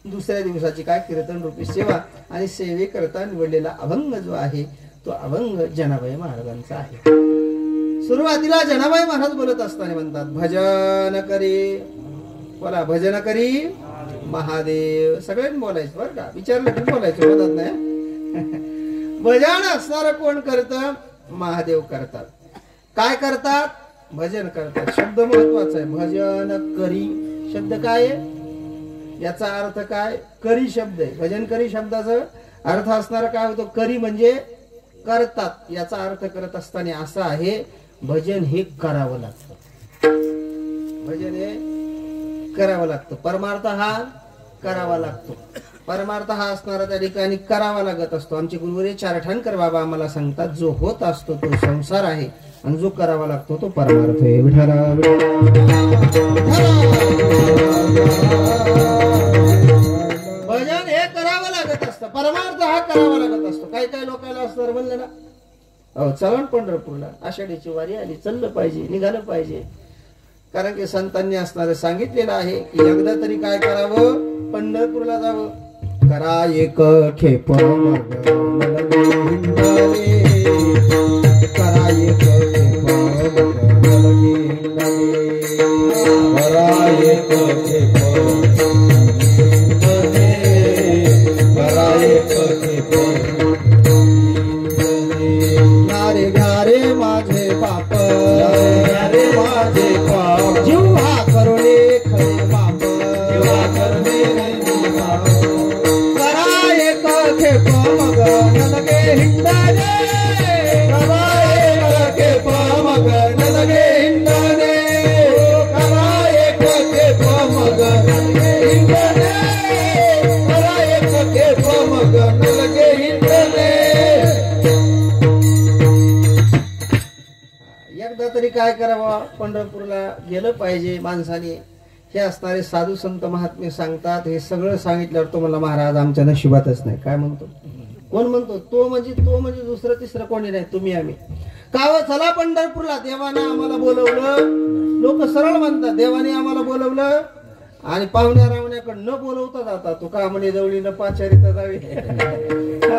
दुसऱ्या दिवसाची काय कीर्तन रूपी सेवा आणि सेवेकरता निवडलेला अभंग जो आहे तो अभंग जनाबाई महाराजांचा आहे. सुरुवातीला जनाबाई महाराज बोलत असताना म्हणतात, भजन करी, बोला भजन करी महादेव. सगळ्यांनी बोलायचं बरं का, विचारलं की बोलायचं, मदत नाही. भजन असणार कोण करत, महादेव करतात. काय करतात, भजन करतात. शब्द महत्वाचा आहे. भजन करी शब्द काय आहे, याचा अर्थ काय, करी शब्द आहे. भजन करी शब्दाचा अर्थ असणार काय होतो, करी म्हणजे करतात. याचा अर्थ करत असताना असा आहे, भजन हे करावं लागतं. भजन हे करावं लागतं. परमार्थ हा करावा लागतो. परमार्थ हा असणारा त्या ठिकाणी करावा लागत असतो. आमचे गुरुवरे चारठाणकर बाबा आम्हाला सांगतात, जो होत असतो तो संसार आहे आणि जो करावा लागतो तो परमार्थ आहे. भजन हे करावं लागत असतं, परमार्थ हा करावा लागत असतो. काही काही लोकांना असणार म्हणलं ना, अहो चलन पंढरपूरला, आषाढीची वारी आली, चाललं पाहिजे, निघालं पाहिजे. कारण की संतांनी असणारे सांगितलेलं आहे की एकदा तरी काय करावं, पंढरपूरला जावं. करा एक खेप घ्यारे घ्यारे माझे बाप घ्यारे माझे बाप जीवा करुणे खरे बाप जीवा करुणे खरे बाप करा एक खेप मग नलगे हिंडाने करा एक खेप मग नलगे हिंडाने करा एक खेप मग नलगे हिंडाने करा एक खेप मग नलगे हिंडाने एकदा तरी काय करावं पंढरपूरला गेलं पाहिजे माणसाने हे असणारे साधू संत महात्मे सांगतात हे सगळं सांगितल्यावर तो मला महाराज आमच्या नशिबातच नाही काय म्हणतो कोण म्हणतो तो म्हणजे दुसरं तिसरं कोणी नाही तुम्ही आम्ही काव चला पंढरपूरला देवाने आम्हाला बोलवलं लोक सरळ म्हणतात देवाने आम्हाला बोलवलं आणि पाहुण्या रावण्याकडे न बोलवता जातात तो का म्हणे जवळी न पाचारिता जावी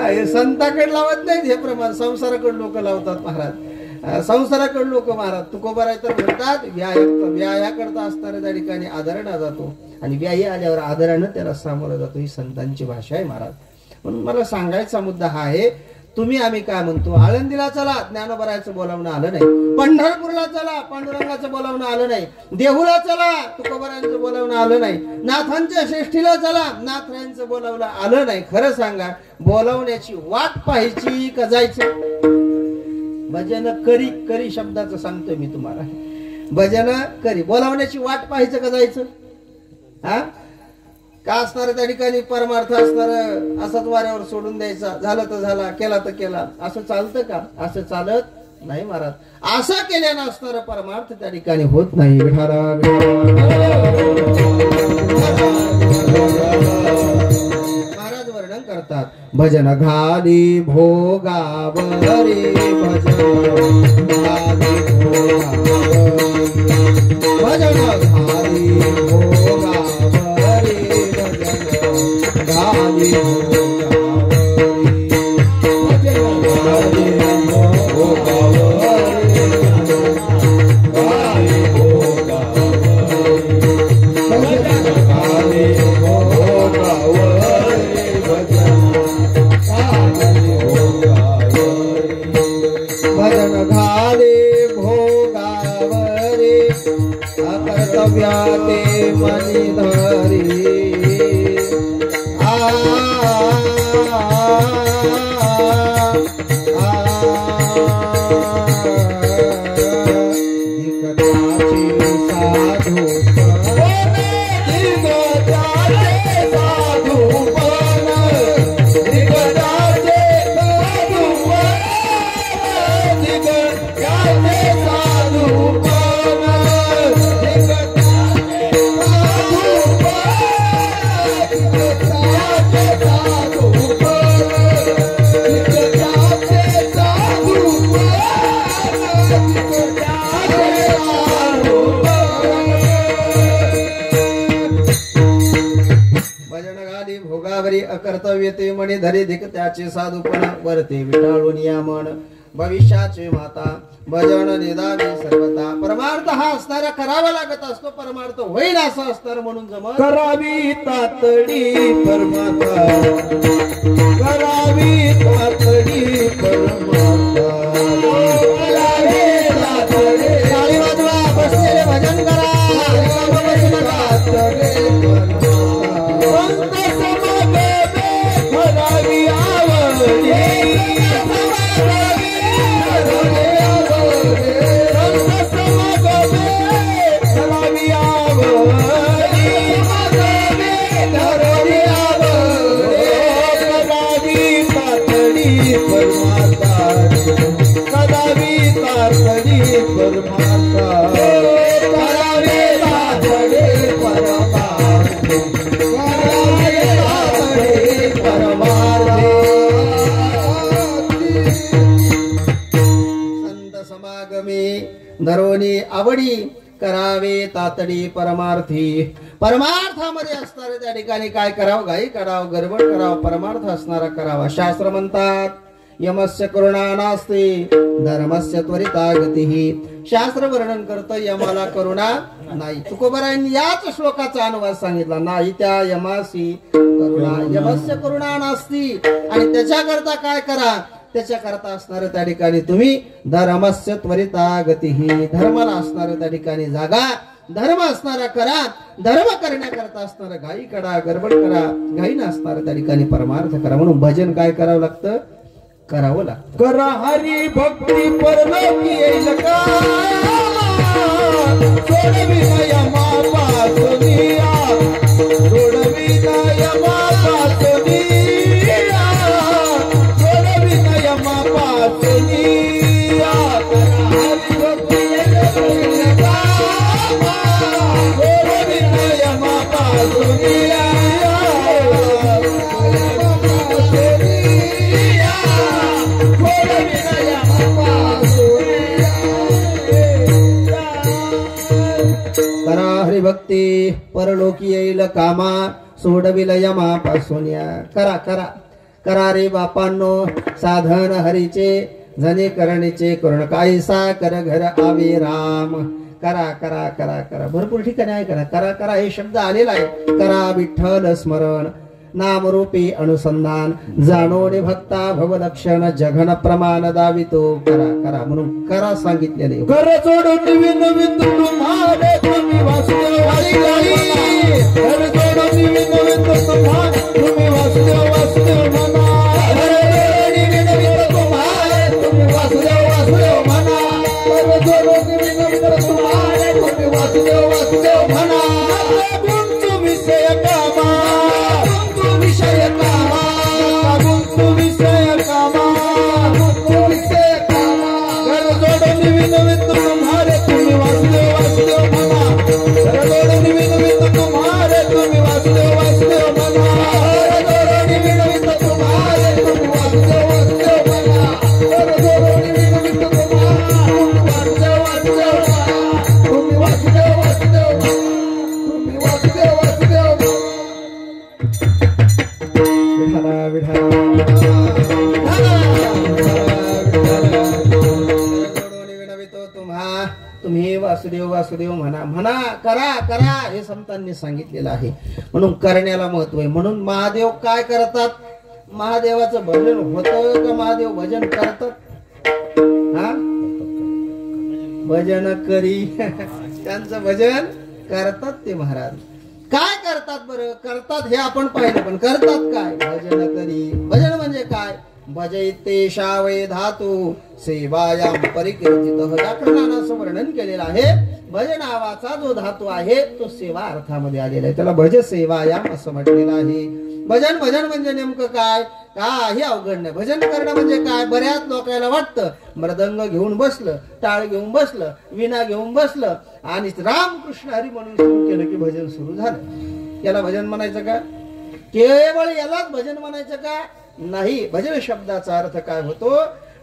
हे संताकडे लावत नाहीत हे प्रमाण संसाराकडे लोक लावतात महाराज संसाराकडे लोक महाराज तुकोबा राय तर म्हणतात व्यायाकरता असणाऱ्या त्या ठिकाणी आदरणा जातो आणि व्यायी आल्यावर आदरानं त्याला सामोरं जातो ही संतांची भाषा आहे महाराज म्हणून मला सांगायचा मुद्दा हा आहे तुम्ही आम्ही काय म्हणतो आळंदीला चला ज्ञानोबरायचं बोलावणं आलं नाही पंढरपूरला चला पांडुरंगाचं बोलावणं आलं नाही देहूला चला तुकोबरायांचं बोलावणं आलं नाही नाथांच्या श्रेष्ठीला चला नाथरायांचं बोलावलं आलं नाही खरं सांगा बोलावण्याची वाट पाहायची का जायचं भजन करी करी शब्दाचं सांगतोय मी तुम्हाला भजन करी बोलावण्याची वाट पाहायचं का जायचं हा का असणार त्या ठिकाणी परमार्थ असणार असंच वाऱ्यावर सोडून द्यायचा झालं तर झाला केला तर केला असं चालतं का असं चालत नाही महाराज असं केल्यानं असणार परमार्थ त्या ठिकाणी होत नाही महाराज वर्णन करतात भजन घाली भोगावरे भजन घाली भजन घाली भोगावरे भजन घाली कर्तव्याते मनी धरी कर्तव्यते म्हणे धरे धिक त्याचे साधूपण वरते विटाळून या मन भविष्याचे माता भजन निदावी सर्वता परमार्थ हा असणारा करावा लागत असतो परमार्थ होईल असं असणार म्हणून जमत करावी तातडी परमाता करावी तातडी परमाता टाळी वाजवा बसलेले भजन करा धरोनी आवडी करावे तातडी परमार्थी परमार्थामध्ये असणारे त्या ठिकाणी काय करावं घाई करावं गडबड करावं परमार्थ असणारा करावा शास्त्र म्हणतात यमस्य करुणा नास्ते धर्मस्य त्वरिता गतिः शास्त्र वर्णन करतं यमाला करुणा नाही. तुकोबारायांनी याच श्लोकाचा अनुवाद सांगितला, नाही त्या यमासी करुणा, यमस्य करुणा नास्ती. आणि त्याच्याकरता काय करा, त्याच्याकरता असणार त्या ठिकाणी तुम्ही धर्मस्य त्वरिता गतिही, धर्माला असणार त्या ठिकाणी जागा, धर्म असणारा करा, धर्म करण्याकरता असणारा घाई करा, गडबड करा, घाई नसणार त्या ठिकाणी परमार्थ करा. म्हणून भजन काय करावं लागतं, करावं लागतं. करा हरी भक्ती परलोकी येईल का, सोडवी यमा पासनिया, सोडवी यमा पासनिया, सोडवी यमा पासनिया. हरी भक्ती येईल का, सोडवी यमा पासनिया. करा हरिभक्ती परलोकी येईल कामा, सोडविल यमापासून या. करा करा करा रे बापांनो साधन हरीचे, जने करणेचे करुण कायसा कर घर आवे राम. करा करा करा करा, भरपूर ठिकाणी आहे करा करा करा हे शब्द आलेला आहे. करा विठ्ठल स्मरण, नामरूपी अनुसंधान, जाणोने भक्ता भवलक्षण, जघन प्रमाण दावितो. करा करा म्हणून करा सांगितलेले. कर जोडून विनवित तुम्हारे तुम्ही वासुदेव हरी, कर जोडून विनवित तुम्हारे तुम्ही वासुदेव वासुदेव म्हणा. कर जोडून विनवित तुम्हारे तुम्ही वासुदेव वासुदेव म्हणा. कर जोडून विनवित तुम्हारे तुम्ही वासुदेव वासुदेव म्हणा. गुंतू विषय कामा, गुंतू विषय कामा, गुंतू विषय कामा, गुंतू विषय कामा. कर जोडून विनवित तुम्हारे तुम्ही वासुदेव वासुदेव म्हणा. कर जोडून विनवित तुम्हारे तुम्ही वासुदेव वासुदेव म्हणा. कर जोडून विनवित तुम्हारे तुम्ही वासुदेव वासुदेव म्हणा. कर जोडून विनवित तुम्हारे तुम्ही वासुदेव वासुदेव म्हणा. तुम्ही वासुदेव वासुदेव म्हणा. तुम्ही वासुदेव वासुदेव म्हणा. विठाला विठाला विनवितो तुम्हा, तुम्ही वासुदेव वासुदेव म्हणा. म्हणा करा करा हे संतांनी सांगितलेलं आहे. म्हणून करण्याला महत्व आहे. म्हणून महादेव काय करतात, महादेवाचं भजन होतं का महादेव भजन करतात, हा भजन करी त्यांचं भजन करतात ते महाराज. काय करतात बरं, करतात हे आपण पाहिलं, पण करतात काय, भजन करी. भजन म्हणजे काय, भजयते शावे धातू सेवायाम परिकीर्तित. व्याकरणानं असं वर्णन केलेलं आहे. भज नावाचा जो धातू आहे तो सेवा अर्थामध्ये आलेला आहे, त्याला भज सेवायाम असं म्हटलेलं आहे. भजन भजन म्हणजे नेमकं काय, काही अवघड नाही. भजन करणं म्हणजे काय, बऱ्याच लोकांना वाटतं मृदंग घेऊन बसलं, टाळ घेऊन बसलं, विणा घेऊन बसलं आणि रामकृष्ण हरी म्हणून सुरू केलं की भजन सुरू झालं. याला भजन म्हणायचं का, केवळ यालाच भजन म्हणायचं का, नाही. भजन शब्दाचा अर्थ काय होतो,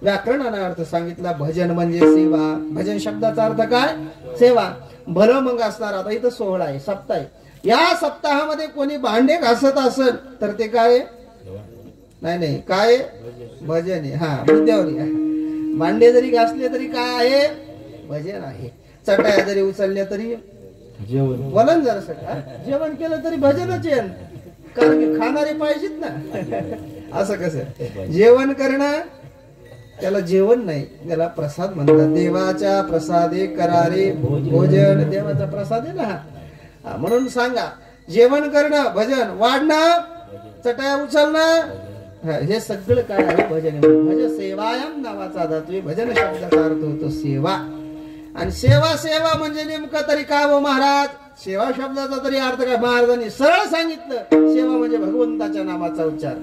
व्याकरणाने अर्थ सांगितला. भजन म्हणजे सेवा. भजन शब्दाचा अर्थ काय, सेवा. भलं मग असणार. आता इथं 16 आहे, सप्ताह आहे. या सप्ताहामध्ये कोणी भांडे घासत असेल तर ते काय, नाही नाही काय, भजन आहे. हा मुद्द्यावर भांडे जरी घासले तरी काय आहे, भजन आहे. चटाया जरी उचलल्या तरी जेवण, वलन जर जेवण केलं तरी भजनच आहे. कारण की खाणारे पाहिजेत ना. असं कसं जेवण करणं, त्याला जेवण नाही, त्याला प्रसाद म्हणतात. देवाच्या प्रसादे करारे भोजन, देवाचा प्रसाद आहे ना. म्हणून सांगा, जेवण करणं भजन, वाढणं, चटाया उचलणं, हे सगळं काय आहे, भजन. भज सेवायाम नावाचा धातू, भजन शब्दाचा अर्थ होतो सेवा. आणि सेवा सेवा म्हणजे नेमकं तरी काय हो महाराज, सेवा शब्दाचा तरी अर्थ काय, महाराजांनी सरळ सांगितलं. सेवा म्हणजे भगवंताच्या नामाचा उच्चार,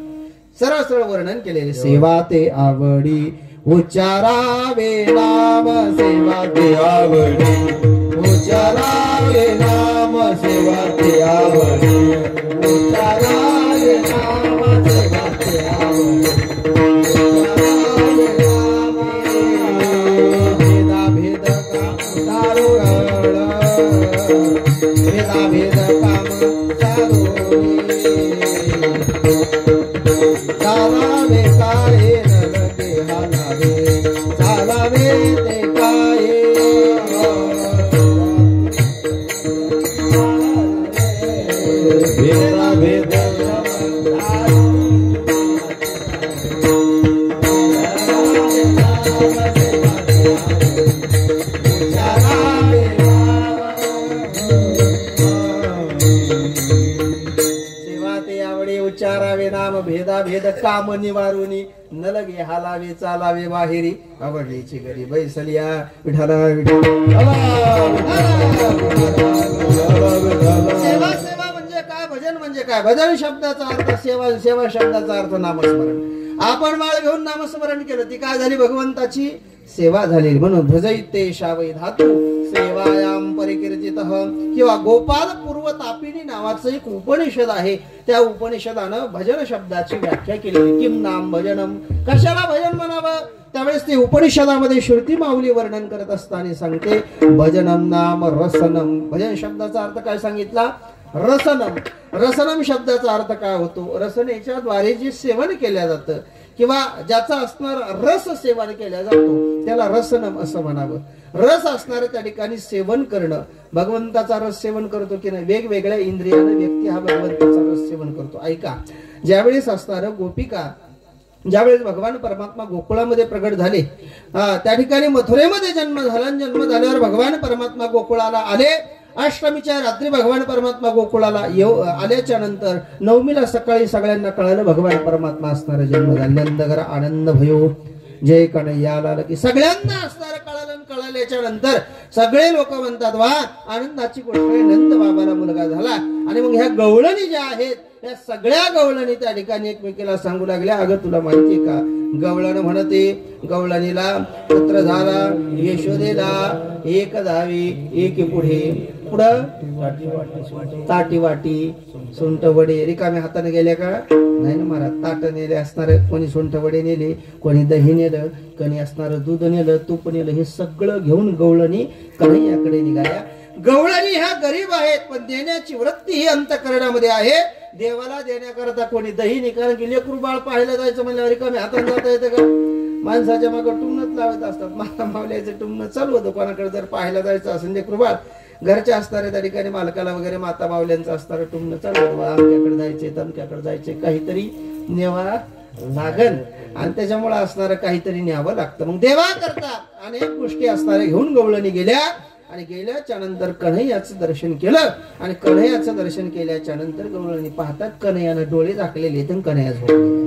सरळ सरळ वर्णन केलेले. सेवा ते आवडी उच्चारावे नाम, सेवा ते आवडी उच्चारावे नाम, सेवा ते आवडी उच्चारावे नाम, सेवा ते आवडी भेदा भेद काम दारुण, भेदा भेद काम दारुणी, चालावे काय न लगे हालावे, चालावे ते काय उच्चारावे नाम भेदा भेद काम निवारुनी नलगे हालावे चालावे बाहेरी आवडलीची घरी बैसलिया विठाला सेवा सेवा म्हणजे काय भजन म्हणजे काय भजन शब्दाचा अर्थ सेवा सेवा शब्दाचा अर्थ नामस्मरण आपण माळ घेऊन नामस्मरण केलं ती काय झाली भगवंताची सेवा झाली म्हणून भजैते शावै धातू सेवायाम परिकीर्तित किंवा गोपाल पूर्व तापिनी नावाचं एक उपनिषद आहे त्या उपनिषदानं भजन शब्दाची व्याख्या केली किम नाम भजनम कशाला भजन म्हणावं त्यावेळेस ते उपनिषदामध्ये श्रुती माऊली वर्णन करत असताना सांगते भजनम नाम रसनम भजन शब्दाचा अर्थ काय सांगितला रसनम रसनम शब्दाचा अर्थ काय होतो रसनेच्या द्वारे जे सेवन केल्या जातं किंवा ज्याचा असणार रस सेवन केला जातो त्याला रसनम असं म्हणावं रस असणारे त्या ठिकाणी सेवन करणं भगवंताचा रस सेवन करतो की नाही वेगवेगळ्या इंद्रियाने व्यक्ती हा भगवंताचा रस सेवन करतो ऐका ज्यावेळेस असणार गोपिका ज्यावेळेस भगवान परमात्मा गोकुळामध्ये प्रगट झाले त्या ठिकाणी मथुरेमध्ये जन्म झाला जन्म झाल्यावर भगवान परमात्मा गोकुळाला आले अष्टमीच्या रात्री भगवान परमात्मा गोकुळाला आल्याच्या नंतर नवमीला सकाळी सगळ्यांना कळालं भगवान परमात्मा असणार जन्म झाल्यानंतर आनंद भयो जय कन्हैया लाल की सगळ्यांना असणार कळाल्याच्या नंतर सगळे लोक म्हणतात वा आनंदाची गोष्ट आहे नंद बाबाला मुलगा झाला आणि मग ह्या गवळणी ज्या आहेत या सगळ्या गवळणी त्या ठिकाणी एकमेकीला सांगू लागल्या अगं तुला माहितीये का गवळण म्हणते गवळणीला पुत्र झाला यशोदेला एक धावी एक पुढे पुढं ताटी वाटी सुंठ वडे रिकाम्या हाताने गेल्या का नाही ना महाराज ताट नेले असणार कोणी सुंठ वडे नेले कोणी दही नेलं कोणी असणार दूध नेलं तूप नेलं हे सगळं घेऊन गवळणी कन्हैयाकडे निघाल्या गवळणी ह्या गरीब आहेत पण देण्याची वृत्ती ही अंतःकरणामध्ये आहे देवाला देण्याकरता कोणी दही नाही कारण की लेकरू बाळ पाहायला जायचं म्हणल्यावर रिकाम्या हाताने जाता येतं का माणसाच्या मागे टुमनच लावत असतात माता मावल्याचं टुमणं चालू होतं कोणाकडे जर पाहायला जायचं असेल लेकरू बाळ घरच्या असणाऱ्या त्या ठिकाणी मालकाला वगैरे माता मावल्यांचं असणारं टुमणं चालू होतं आमच्याकडे जायचे तमक्याकडे जायचे काहीतरी न्यावा लागन आणि त्याच्यामुळे असणारं काहीतरी न्यावं लागतं मग देवा करता अनेक गोष्टी असणाऱ्या घेऊन गवळणी गेल्या आणि गेल्याच्या नंतर कन्हैयाचं दर्शन केलं आणि कन्हैयाचं दर्शन केल्याच्या नंतर गवळणी पाहतात कन्हैयानं डोळे झाकलेले तर कन्हैया झोपले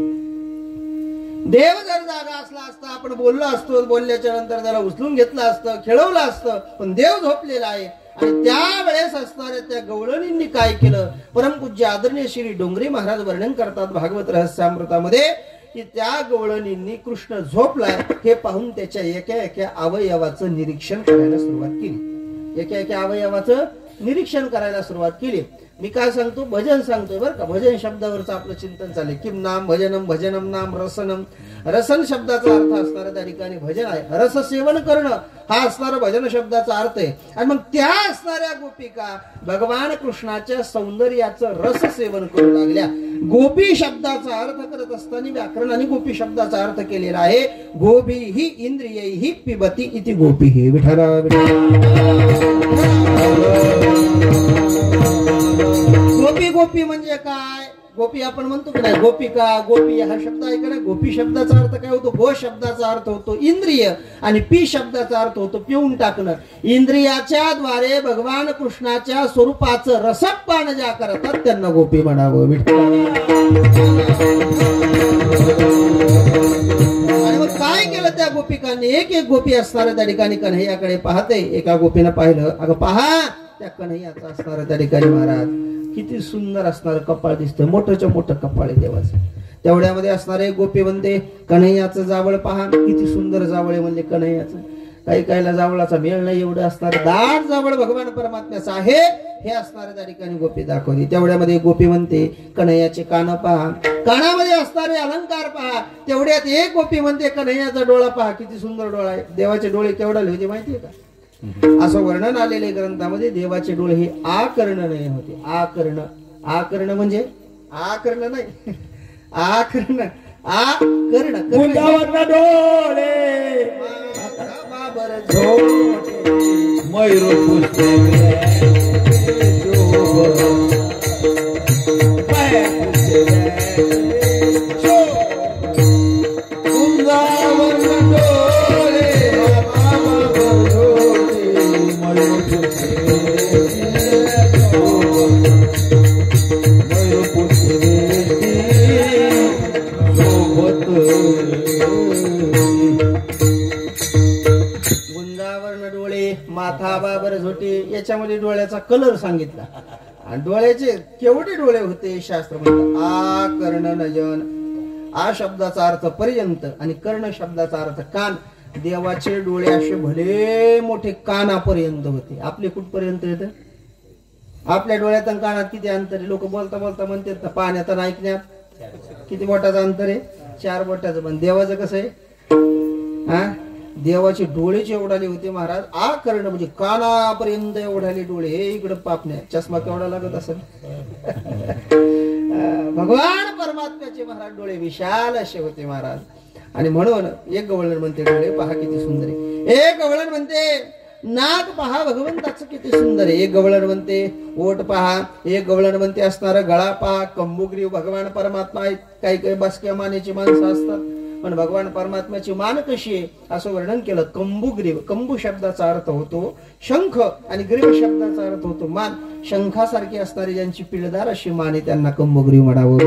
देव जर जागा असला असता आपण बोललो असतो बोलल्याच्या नंतर त्याला उचलून घेतलं असतं खेळवलं असतं पण देव झोपलेला आहे आणि त्यावेळेस असणाऱ्या त्या गवळणींनी काय केलं परमपूज्य आदरणीय श्री डोंगरे महाराज वर्णन करतात भागवत रहस्यामृतामध्ये की त्या गवळणींनी कृष्ण झोपलाय हे पाहून त्याच्या एका एका अवयवाचं निरीक्षण करायला सुरुवात केली एका एका अवयवाचं निरीक्षण करायला सुरुवात केली मी काय सांगतो भजन सांगतोय बरं का भजन शब्दावरचं आपलं चिंतन चालेल किम नाम भजनम भजनम नाम रसनम रसन शब्दाचा अर्थ असणारा त्या ठिकाणी भजन आहे रस सेवन करणं हा असणारा भजन शब्दाचा अर्थ आहे आणि मग त्या असणाऱ्या गोपिका भगवान कृष्णाच्या सौंदर्याचं रस सेवन करू लागल्या गोपी शब्दाचा अर्थ करत असताना व्याकरणाने गोपी शब्दाचा अर्थ केलेला आहे गोपी ही इंद्रिय ही पिबती इति गोपी ही विठ्ठला गोपी गोपी म्हणजे काय गोपी आपण म्हणतो की नाही गोपिका गोपी हा शब्द आहे का नाही गोपी शब्दाचा अर्थ काय होतो गो शब्दाचा अर्थ होतो इंद्रिय आणि पी शब्दाचा अर्थ होतो पिऊन टाकणं इंद्रियाच्या द्वारे भगवान कृष्णाच्या स्वरूपाचं रसपान ज्या करतात त्यांना गोपी म्हणावं आणि मग काय केलं त्या गोपिकांनी एक एक गोपी असणाऱ्या त्या ठिकाणी कन्हैयाकडे पाहते एका गोपीनं पाहिलं अगं पहा त्या कन्हैयाचं असणारं त्या ठिकाणी महाराज किती सुंदर असणारं कपाळ दिसतं मोठंच्या मोठं कपाळ आहे देवाचं तेवढ्यामध्ये असणारे गोपी म्हणते कन्हैयाचं जावळ पहा किती सुंदर जावळ आहे म्हणजे कन्हैयाचं काही काहीला जावळाचा मेळ नाही एवढं असणार दाट जावळ भगवान परमात्म्याचं आहे हे असणाऱ्या त्या ठिकाणी गोपी दाखवली तेवढ्यामध्ये गोपी म्हणते कन्हैयाचे कान पहा कानामध्ये असणारे अलंकार पहा तेवढ्यात एक गोपी म्हणते कन्हैयाचा डोळा पहा किती सुंदर डोळा आहे देवाचे डोळे केवढाले होते माहितीये का असं वर्णन आलेले ग्रंथामध्ये देवाचे डोळे हे आकर्ण नाही होते आकर्ण आकर्ण म्हणजे आकर्ण नाही आकर्ण आकर्ण डोळे मयूर डोळे गुंजावर्ण डोळे, माथा बाबर झोटी, याच्यामध्ये डोळ्याचा कलर सांगितला. आणि डोळ्याचे केवढे डोळे होते शास्त्र म्हणतात. आ कर्ण नयन, आ शब्दाचा अर्थ पर्यंत आणि कर्ण शब्दाचा अर्थ कान. देवाचे डोळे असे भले मोठे कानापर्यंत होते. आपले कुठपर्यंत येत? आपल्या डोळ्यात आणि कानात किती अंतर आहे? लोक बोलता बोलता म्हणतात पाण्यात आणि ऐकण्यात किती बोटाचं अंतर आहे? 4 बोटाचं. पण देवाचं कसं आहे? हा, देवाचे डोळेचे एवढाले होते महाराज. आ कर्ण म्हणजे कानापर्यंत एवढाले डोळे. हे इकडे पापण्या, चष्मा केवढा लागत असेल. भगवान परमात्म्याचे महाराज डोळे विशाल असे होते महाराज. आणि म्हणून एक गवळण म्हणते डोळे पहा किती सुंदर आहे. एक गवळण म्हणते नाक पहा भगवंताचं किती सुंदर आहे. एक गवळण म्हणते ओठ पहा. एक गवळण म्हणते असणारा गळा पहा. कंबुग्रीव भगवान परमात्मा आहेत. काही काही बसक्या मानेची माणसं असतात, पण भगवान परमात्म्याची मान कशी आहे असं वर्णन केलं. कंबुग्रीव, कंबू शब्दाचा अर्थ होतो शंख आणि ग्रीव शब्दाचा अर्थ होतो मान. शंखासारखी असणारी ज्यांची पिळदार अशी मान आहे त्यांना कंबुग्रीव म्हणावं.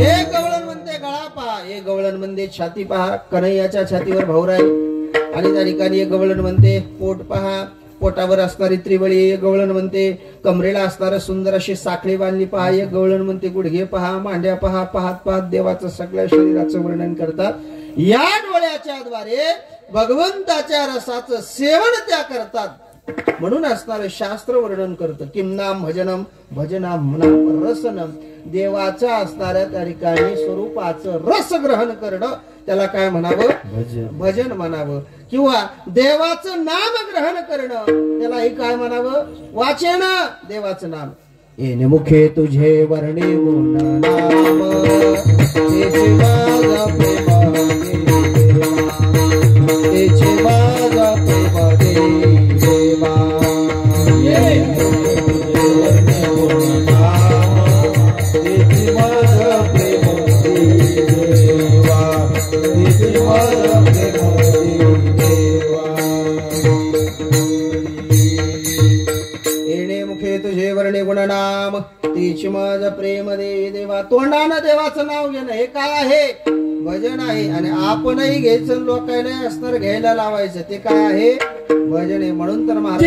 एक गवळण म्हणते गळा पहा. एक गवळण म्हणते छाती पहा. कन्हैयाच्या छातीवर भाऊराय. आणि त्या ठिकाणी एक गवळण म्हणते पोट पहा. पोटावर असणारी त्रिवळी. एक गवळण म्हणते कमरेला असणारं सुंदर अशी साखळी बांधली पहा. एक गवळण म्हणते गुडघे पहा, मांड्या पहा. पाहत पाहत देवाचं सगळ्या शरीराचं वर्णन करतात. या डोळ्याच्या द्वारे भगवंताच्या रसाचं सेवन त्या करतात. म्हणून असणारं शास्त्र वर्णन करतं. किमनाम भजनम, भजनाम नाम रसनम. देवाचं असणाऱ्या त्या ठिकाणी स्वरूपाचं रस ग्रहण करणं त्याला काय म्हणावं? भजन म्हणावं. किंवा देवाचं नाम ग्रहण करणं त्यालाही काय म्हणावं? वाचन. देवाचं नाम. येणे मुखे तुझे वर्णी गुण नाम, तेचे माझा प्रेम देवा, तेचे माझा प्रेम देवा. येणे मुखे तुझे वर्णी गुण नाम, तेचे माझा प्रेम देवा, तेचे माझा प्रेम देवा. येणे मुखे तुझे वर्णे गुण नाम, तीच माझ प्रेम दे देवा. तोंडानं देवाचं नाव घेणं हे काय आहे? भजन आहे. आणि आपणही घ्यायचं, लोकांना असणार घ्यायला लावायचं, ते काय आहे? भजन आहे. म्हणून तर महाराज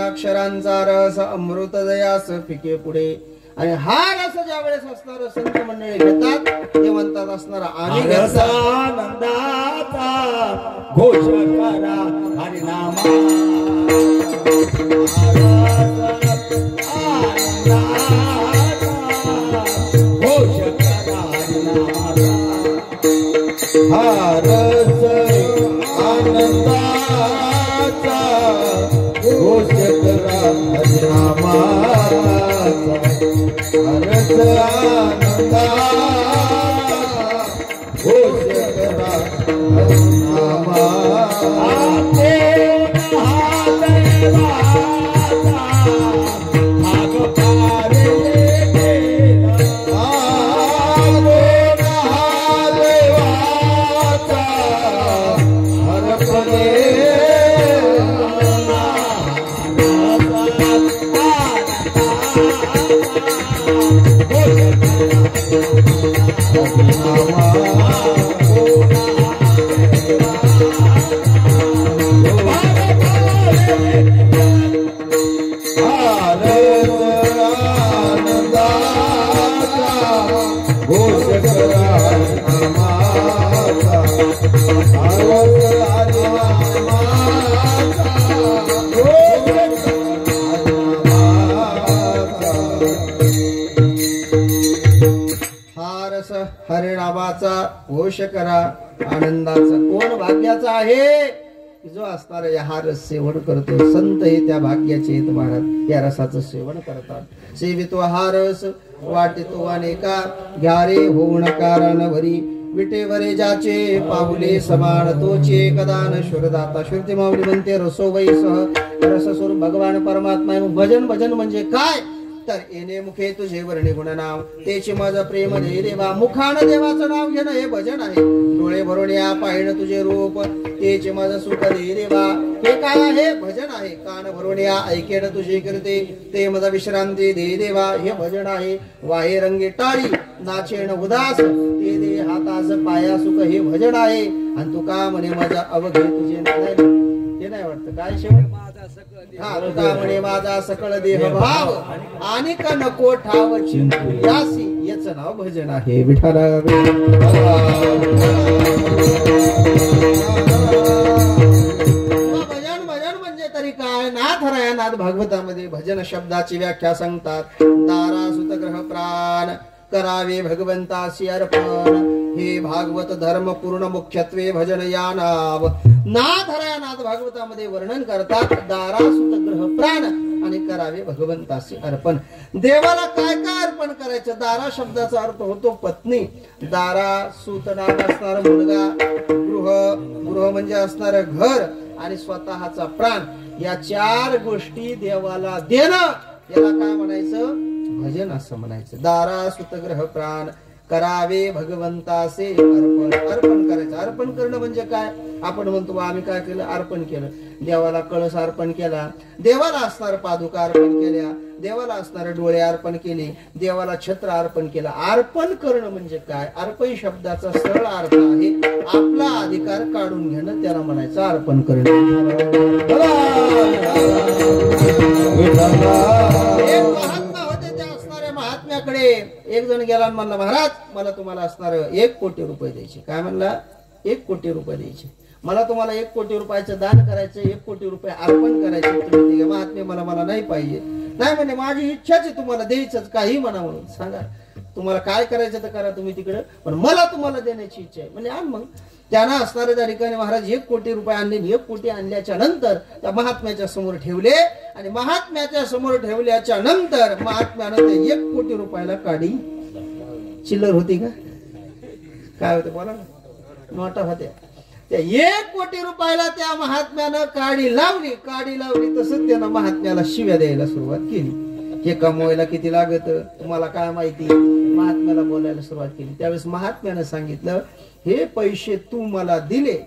अक्षरांचा रस अमृत दयास फिके पुढे. आणि हा रस ज्या वेळेस असणार संत मंडळी घेतात ते म्हणतात असणारा आम्ही आनंदाचा घोष करा हरिनामा. घोष करा हरिनामा. हा रस आनंदाचा घोष करा हरिनामाचा. रस आनंदा घोष करा हरिनामा. Thank you. हरिनामाचा घोष करा आनंदाचा कोण भाग्याचा आहे जो असणार हा रस सेवन करतो संत हे त्या भाग्याचे महाराज या रसाचं सेवन करतात सेवितो हा रस वाटितो अनेका घ्यारे होऊन कारण भरी विटेवरे जाचे पाहुले समान तोचे कदान शुरदाता श्रुती माऊली म्हणते रसोवई सह रसस्वरूप भगवान परमात्मा भजन भजन म्हणजे काय तर येणे मुखे तुझे वर्णी गुण नाव तेचे माझं प्रेम दे देवा मुखान देवाचं नाव घेणं हे भजन आहे डोळे भरून या पाहिणं तुझे रूप तेचे माझं सुख दे देवा हे काय आहे भजन आहे कान भरून या ऐकेण तुझे कीर्ती ते माझा विश्रांती दे देवा हे भजन आहे वाहे रंगी टाळी नाचेण उदास ते दे हातास पाया सुख हे भजन आहे आणि तुका म्हणे माझा अवघे तुझे हे नाही वाटतं काय शेवट हा तुका म्हणे माझा सकळ देह भाव आणि का नको ठाव चिंतू यासी याचं नाव भजन आहे विठाला भजन भजन म्हणजे तरी काय नाथ रायनाथ भागवतामध्ये भजन शब्दाची व्याख्या सांगतात दारा सुत ग्रह प्राण करावे भगवंतासी अर्पण हे भागवत धर्म पूर्ण मुख्यत्वे भजन या नाव नाथ रायनाथ भागवतामध्ये वर्णन करतात दारा सुत ग्रह प्राण आणि करावे भगवंतासी अर्पण देवाला काय काय अर्पण करायचं दारा शब्दाचा अर्थ होतो पत्नी दारा सूत नाम असणार मुलगा गृह म्हणजे असणार घर आणि स्वतःचा प्राण या चार गोष्टी देवाला देणं याला काय म्हणायचं भजन असं म्हणायचं दारा सुतग्रह प्राण करावे भगवंतासे अर्पण अर्पण करायचं अर्पण करणं म्हणजे काय आपण म्हणतो आम्ही काय केलं अर्पण केलं देवाला कळस अर्पण केला देवाला असणार पादुका अर्पण केल्या देवाला असणारे डोळे अर्पण केले देवाला छत्र अर्पण केलं अर्पण करणं म्हणजे काय अर्पण शब्दाचा सरळ अर्थ आहे आपला अधिकार काढून घेणं त्याला म्हणायचं अर्पण करणं महात्म्याकडे एक जण गेला आणि म्हणला महाराज मला तुम्हाला असणार 1 कोटी रुपये द्यायचे काय म्हणला 1 कोटी रुपये द्यायचे मला तुम्हाला 1 कोटी रुपयाचं दान करायचं 1 कोटी रुपये अर्पण करायचे महात्मे मला नाही पाहिजे नाही म्हणजे माझी इच्छाच आहे तुम्हाला द्यायचंच काही म्हणा म्हणून सांगा तुम्हाला काय करायचं तर करा तुम्ही तिकडे पण मला तुम्हाला देण्याची इच्छा आहे म्हणजे आण मग त्यांना असणाऱ्या त्या ठिकाणी महाराज 1 कोटी रुपये आणले 1 कोटी आणल्याच्या नंतर त्या महात्म्याच्या समोर ठेवले आणि महात्म्याच्या समोर ठेवल्याच्या नंतर महात्म्यानं ते 1 कोटी रुपयाला काढी चिल्लर होती का काय होते बोला ना नोटा होत्या त्या 1 कोटी रुपयाला त्या महात्म्यानं काढी लावली तसंच त्यानं महात्म्याला शिव्या द्यायला सुरुवात केली हे कमवायला किती लागत तुम्हाला काय माहिती महात्म्याला बोलायला सुरुवात केली त्यावेळेस महात्म्यानं सांगितलं हे पैसे तू मला दिले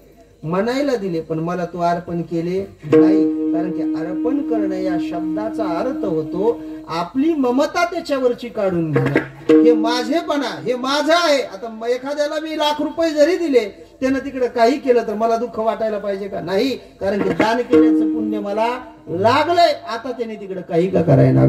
म्हणायला दिले पण मला तू अर्पण केले नाही कारण की अर्पण करणं या शब्दाचा अर्थ होतो आपली ममता त्याच्यावरची काढून घेणं हे माझेपणा हे माझं आहे आता एखाद्याला मी लाख रुपये जरी दिले त्यानं तिकडे काही केलं तर मला दुःख वाटायला पाहिजे का नाही कारण की दान केल्याचं पुण्य मला लागलंय आता त्याने तिकडे काही का करायला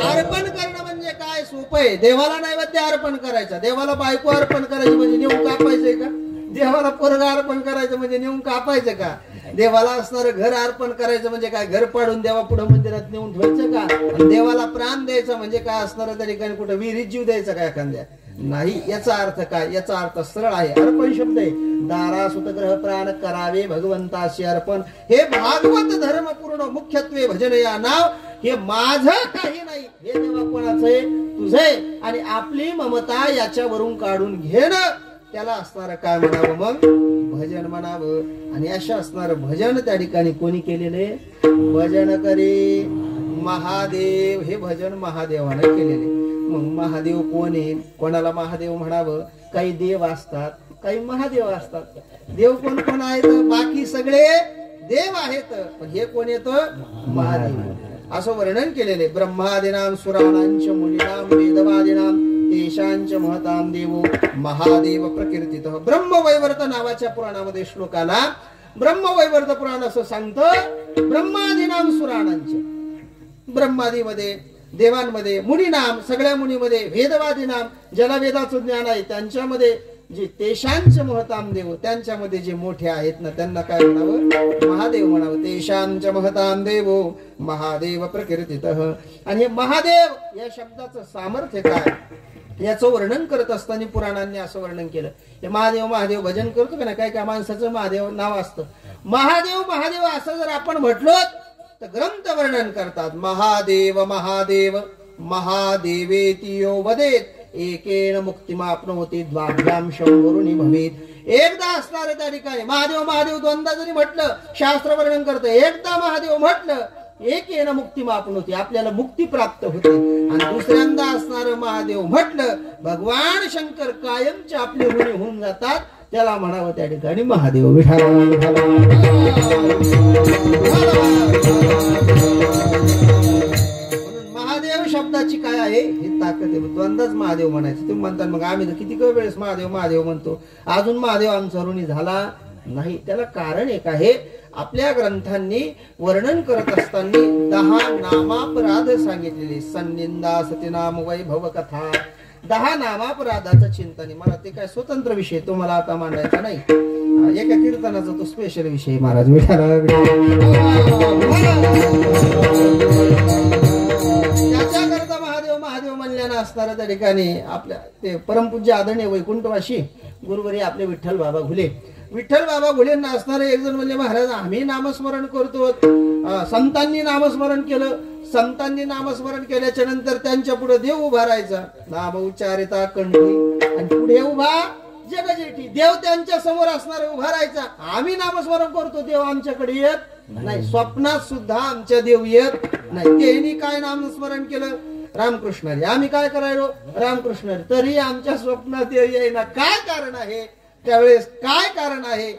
अर्पण करणं म्हणजे काय सोपं आहे देवाला नैवेद्य अर्पण करायचा देवाला बायको अर्पण करायची म्हणजे नेऊन कापायचंय का देवाला पोरगा अर्पण करायचं म्हणजे नेऊन कापायचं का देवाला असणारं घर अर्पण करायचं म्हणजे काय घर पाडून देवा पुढे मंदिरात नेऊन ठेवायचं का आणि देवाला प्राण द्यायचा म्हणजे काय असणारं त्या ठिकाणी कुठे विहिरीत जीव द्यायचा काय एखाद्या नाही याचा अर्थ काय याचा अर्थ सरळ आहे अर्पण शब्द आहे दारा सुतग्रह प्राण करावे भगवंताशी अर्पण हे भागवत धर्म पूर्ण मुख्यत्वे भजन या नाव हे माझं काही नाही हे देवा कोणाचं आहे तुझे आणि आपली ममता याच्यावरून काढून घेणं त्याला असणारं काय म्हणावं मग भजन म्हणावं आणि अशा असणारं भजन त्या ठिकाणी कोणी केलेले भजन करे महादेव हे भजन महादेवाने केलेले मग महादेव कोण आहे कोणाला महादेव म्हणावं काही देव असतात काही महादेव असतात देव कोण कोण आहेत बाकी सगळे देव आहेत पण हे कोण येतं महादेव असं वर्णन केलेले. ब्रह्मादीनां सुराणांच मुनीनां वेदवादीनां तेषांच महतां देवो महादेव प्रकीर्तितः. ब्रह्मवैवर्त नावाच्या पुराणामध्ये श्लोकाला ब्रह्मवैवर्त पुराण असं सांगतं. ब्रह्मादीनां सुराणांच, ब्रह्मादीमध्ये देवांमध्ये, मुनीनाम सगळ्या मुनीमध्ये, वेदवादीनाम ज्याला वेदाचं ज्ञान आहे त्यांच्यामध्ये, जे तेषांच महताम देव त्यांच्यामध्ये जे मोठे आहेत ना त्यांना काय म्हणावं? महादेव म्हणावं. तेषांच महताम देवो महादेव प्रकीर्तितः. आणि हे महादेव या शब्दाचं सामर्थ्य काय याचं वर्णन करत असताना पुराणांनी असं वर्णन केलं. हे महादेव महादेव भजन करतो का ना, काय काय माणसाचं महादेव नाव असतं. महादेव महादेव असं जर आपण म्हटलो तर ग्रंथ वर्णन करतात. महादेव महादेव महादेवेति यो वदेत एकेन मुक्तिमाप्नोति द्वाभ्याम शंभरुनी भवेत. एकदा असणार त्या ठिकाणी महादेव महादेव दोनदा जरी म्हटलं शास्त्र वर्णन करतं. एकदा महादेव म्हटलं एकेन मुक्तिमाप्नोति आपल्याला मुक्ती प्राप्त होते. आणि दुसऱ्यांदा असणार महादेव म्हटलं भगवान शंकर कायमचे आपले ऋणी होऊन जातात. त्याला म्हणावं त्या ठिकाणी महादेव. विठाला महादेव शब्दाची काय आहे ही ताकद आहे. दोनदाच महादेव म्हणायचं. तुम्ही म्हणतात मग आम्ही तर किती वेळेस महादेव महादेव म्हणतो, अजून महादेव आमचा ऋणी झाला नाही. त्याला कारण एक आहे. आपल्या ग्रंथांनी वर्णन करत असताना 10 नामापराध सांगितलेले. सन्निंदा सतीनाम वैभव कथा 10 नामापराधाचं चिंतन. मला ते काय स्वतंत्र विषय तो मला आता मांडायचा नाही. एका कीर्तनाचा तो स्पेशल विषय महाराज. त्याच्याकरता महादेव महादेव म्हणल्यानं असणारा त्या ठिकाणी आपल्या ते परमपूज्य आदरणीय वैकुंठवासी गुरुवरी आपले विठ्ठल बाबा घुले. विठ्ठल बाबा घुलेंना असणारे एक जण म्हणले महाराज आम्ही नामस्मरण करतो. संतांनी नामस्मरण केलं. संतांनी नामस्मरण केल्याच्या नंतर त्यांच्या पुढे देव उभा राहायचा. नाम उच्चारिता कंठी आणि पुढे उभा जगजेठी. देव त्यांच्या समोर असणारा उभा राहायचा. आम्ही नामस्मरण करतो देव आमच्याकडे येत नाही. स्वप्नात सुद्धा आमच्या देव येत नाही. त्यांनी काय नामस्मरण केलं? रामकृष्ण हरी. आम्ही काय करायलो? रामकृष्ण हरी. तरी आमच्या स्वप्नात येईना. काय कारण आहे? त्यावेळेस काय कारण आहे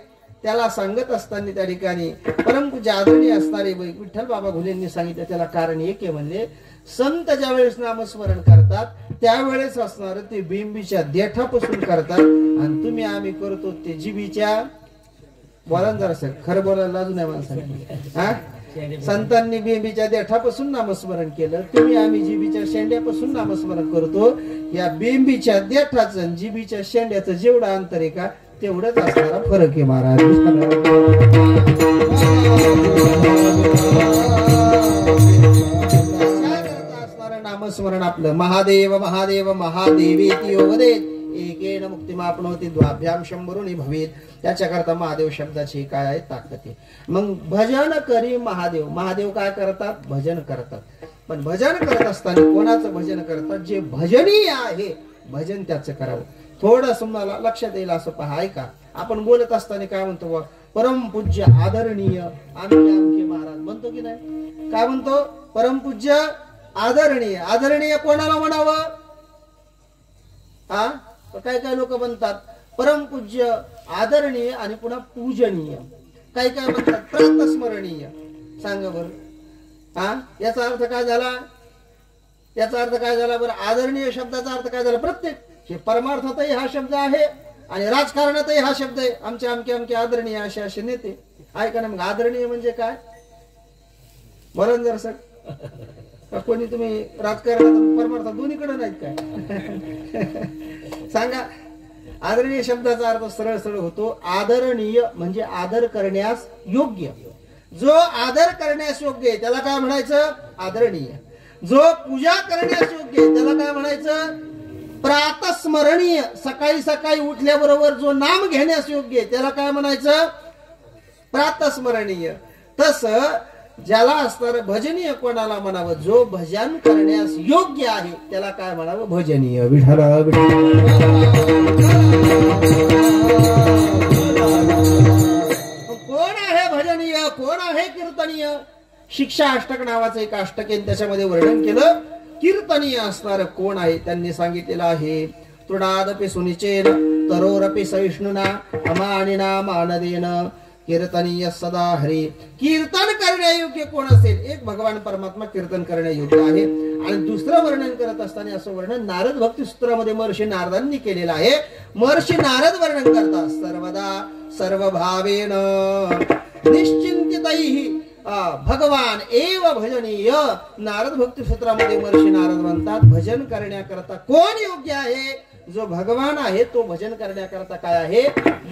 त्याला सांगत असताना त्या ठिकाणी परमपूज्य आदरणीय असणारे विठ्ठल बाबा घुलेंनी सांगितलं. त्याला कारण एक आहे. म्हणजे संत ज्या वेळेस नामस्मरण करतात त्यावेळेस असणार ते बिंबीच्या देठापासून करतात. आणि तुम्ही आम्ही करतो ते जिबीच्या, बोला जरा सर खरं बोलायला लाजू नाही माणसाने. हा, संतांनी बिंबीच्या देठापासून नामस्मरण केलं. तुम्ही आम्ही जिबीच्या शेंड्यापासून नामस्मरण करतो. या बिंबीच्या देठाचं जिबीच्या शेंड्याचं जेवढं अंतर आहे का तेवढंच असणारा फरक आहे महाराज. असणारं नामस्मरण आपलं महादेव महादेव महादेवेति यो वदेत एकेन मुक्तिमाप्नोति द्वाभ्याम शंभरुनी भवेत. त्याच्याकरता महादेव शब्दाची काय आहे ताकद आहे. मग भजन करी महादेव. महादेव काय करतात? भजन करतात. पण भजन करत असताना कोणाचं भजन करतात? जे भजनीय आहे भजन त्याचं करावं. थोडस मला लक्षात येईल असं पहा. ऐका, आपण बोलत असताना काय म्हणतो? परमपूज्य आदरणीय आमके आमके महाराज म्हणतो की नाही? काय म्हणतो? परमपूज्य आदरणीय. आदरणीय कोणाला म्हणावं? हा, काय काय लोक म्हणतात परमपूज्य आदरणीय आणि पुन्हा पूजनीय. काही काय म्हणतात प्रातस्मरणीय. सांगा बरं. हा, याचा अर्थ काय झाला? याचा अर्थ काय झाला बरं? आदरणीय शब्दाचा अर्थ काय झाला? प्रत्येक हे परमार्थातही हा शब्द आहे आणि राजकारणातही हा शब्द आहे. आमचे आमके आमके आदरणीय असे असे नेते. ऐका ना, मग आदरणीय म्हणजे काय? बोला जर सर. कोणी तुम्ही राजकारणात परमार्थात दोन्हीकडे नाहीत काय? सांगा. आदरणीय शब्दाचा अर्थ सरळ सरळ होतो. आदरणीय म्हणजे आदर करण्यास योग्य. जो आदर करण्यास योग्य आहे त्याला काय म्हणायचं? आदरणीय. जो पूजा करण्यास योग्य आहे त्याला काय म्हणायचं? प्रातस्मरणीय. सकाळी सकाळी उठल्याबरोबर जो नाम घेण्यास योग्य आहे त्याला काय म्हणायचं? प्रातस्मरणीय. तसं ज्याला असणार भजनीय कोणाला म्हणावं? जो भजन करण्यास योग्य आहे त्याला काय म्हणावं? भजनीय. विठ्ठला कोण आहे भजनीय? कोण आहे कीर्तनीय? शिक्षा अष्टक नावाचं एक अष्टक आहे, त्याच्यामध्ये वर्णन केलं. कीर्तनीय असणार कोण आहे त्यांनी सांगितलेलं आहे. तृणादपि सुनिचेन तरोरपि सहिष्णुना अमानिना मानदेन कीर्तनीय सदा हरी. कीर्तन करण्यायोग्य कोण असेल? एक भगवान परमात्मा कीर्तन करण्यायोग्य आहे. आणि दुसरं वर्णन करत असताना असं वर्णन नारद भक्ती सूत्रामध्ये महर्षी नारदांनी केलेलं आहे. महर्षी नारद वर्णन करतात सर्वदा सर्व भावेन निश्चिंतितैहि भगवान एव भजनीय. नारद भक्ती सूत्रामध्ये महर्षी नारद म्हणतात भजन करण्याकरता कोण योग्य आहे? जो भगवान आहे तो भजन करण्याकरता काय आहे?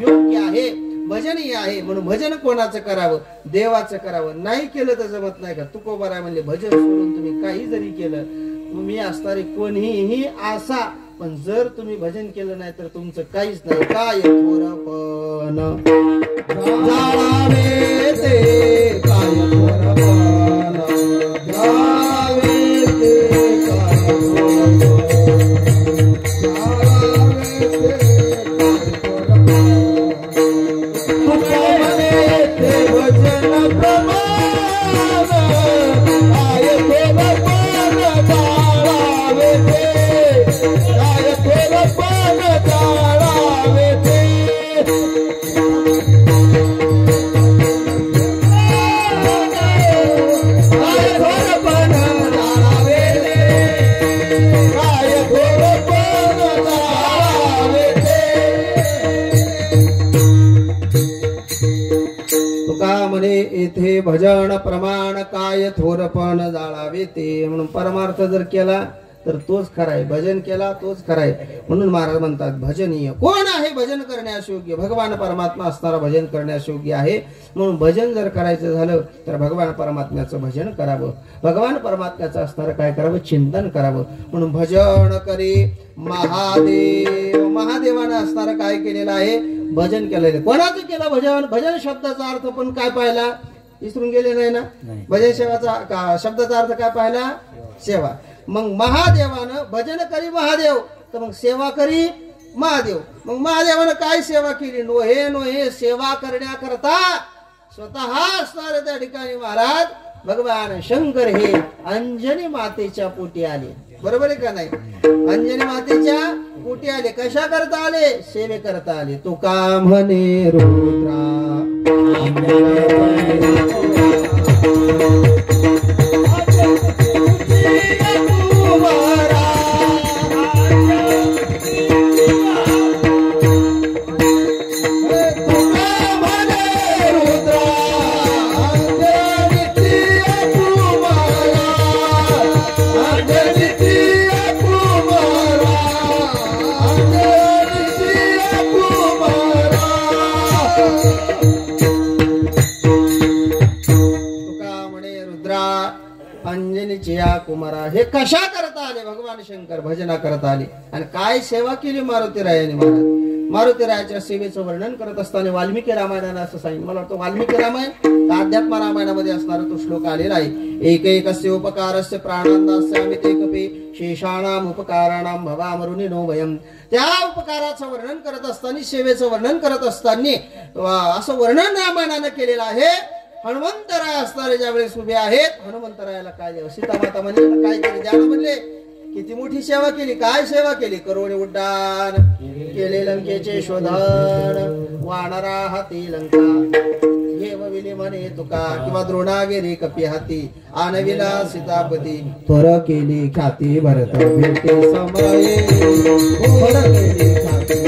योग्य आहे, भजनीय आहे. म्हणून भजन कोणाचं करावं? देवाचं करावं. नाही केलं तर जमत नाही का? तुकोबाराय म्हणले भजन सोडून तुम्ही काही जरी केलं, मी असणारे कोणीही आसा, पण जर तुम्ही भजन केलं नाही तर तुमचं काहीच नाही. काय थोरपण जाळावे ते, काय थोरपण जाळावे ते, काय येथे भजन प्रमाण काय थोरपण जाळावे ते. म्हणून परमार्थ जर केला तर तोच खराय, भजन केला तोच खराय. म्हणून महाराज म्हणतात भजनीय कोण आहे? भजन करण्यास योग्य भगवान परमात्मा असणारा भजन करण्यास योग्य आहे. म्हणून भजन जर करायचं झालं तर भगवान परमात्म्याचं भजन करावं, भगवान परमात्म्याचं असणारं काय करावं? चिंतन करावं. म्हणून भजन करी महादेव. महादेवानं असणारं काय केलेलं आहे? भजन केलेलं. कोणाचं केलं भजन? भजन शब्दाचा अर्थ पण काय पाहिला? विसरून गेले नाही ना? भजन सेवाचा शब्दाचा अर्थ काय पाहिला? सेवा. मग महादेवानं भजन करी महादेव, तर मग सेवा करी महादेव. मग महादेवानं काय सेवा केली? नोहे सेवा करण्याकरता स्वतः असणारे त्या ठिकाणी महाराज भगवान शंकर हे अंजनी मातेच्या पोटी आले. बरोबर आहे का नाही? अंजनी मातेच्या पोटी आले. कशा करता आले? सेवे करता आले. तो का म्हणे रुद्रा कुमारा हे कशा करता आले? भगवान शंकर भजना करता आले. आणि काय सेवा केली मारुतीरायाने? महाराज मारुतीरायाच्या सेवेचं वर्णन करत असताना वाल्मिकी रामायणाने असं सांगितलं. मला वाटतं वाल्मिकी रामायण अध्यात्म रामायणामध्ये असणारा तो श्लोक आलेला आहे. एकैकस्य उपकारस्य प्राणांदास्य अमितेकपि शेषाणाम उपकाराणाम भवामरुनिनो वयम. त्या उपकाराचं वर्णन करत असताना, सेवेचं वर्णन करत असताना असं वर्णन रामायणाने केलेलं आहे. हनुमंतराय असणारे ज्यावेळेस उभे आहेत, हनुमंतरायाला काय द्यावं? सीतामाता म्हणले काय केले? द्यावं म्हणले. किती मोठी सेवा केली? काय सेवा केली? करोडे उड्डाण केले, लंकेचे शोधन, वानरा हाती लंका घेवविली म्हणे तुका, किंवा द्रोणागिरी कपी हाती आणविला सीतापती, थोर केली ख्याती भरत भेटे समये, थोर केली ख्याती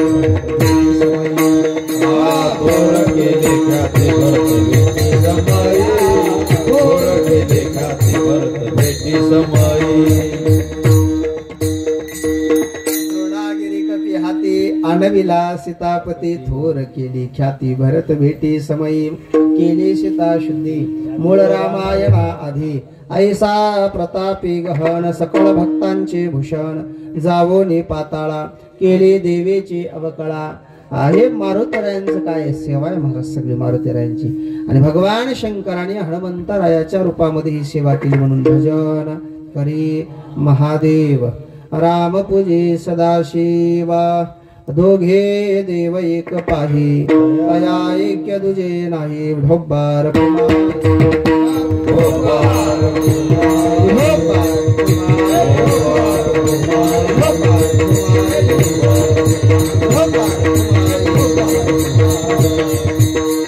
थोर केली ख्याती भरत भेटी समये, थोर केली ख्याती भरत भेटी समये. आणविला सीतापती थोर केली ख्याती भरत भेटी समयी, केली सीता शुद्धी मूळ रामायणा आधी, ऐसा प्रतापी गहन सकळ भक्तांचे भूषण, जावोनी पाताळा केली देवीची अवकळा. आहे मारुतीरायांचं काय सेवा आहे महाराज, सगळी मारुतीरायांची. आणि भगवान शंकराने हनुमंतरायाच्या रूपामध्ये ही सेवा केली. म्हणून भजन करी महादेव, राम पूजे सदाशिवा, दोघे देव एक पाही, अया ऐक्य दुजे नाही, ढोबार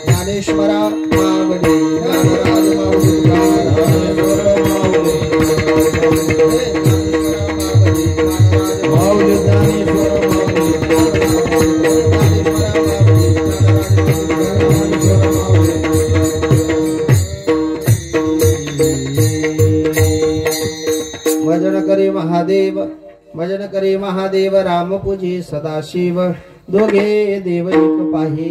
ज्ञानेश्वरा भजन करे महादेव राम पूजे सदाशिव दोघे देव एक पाही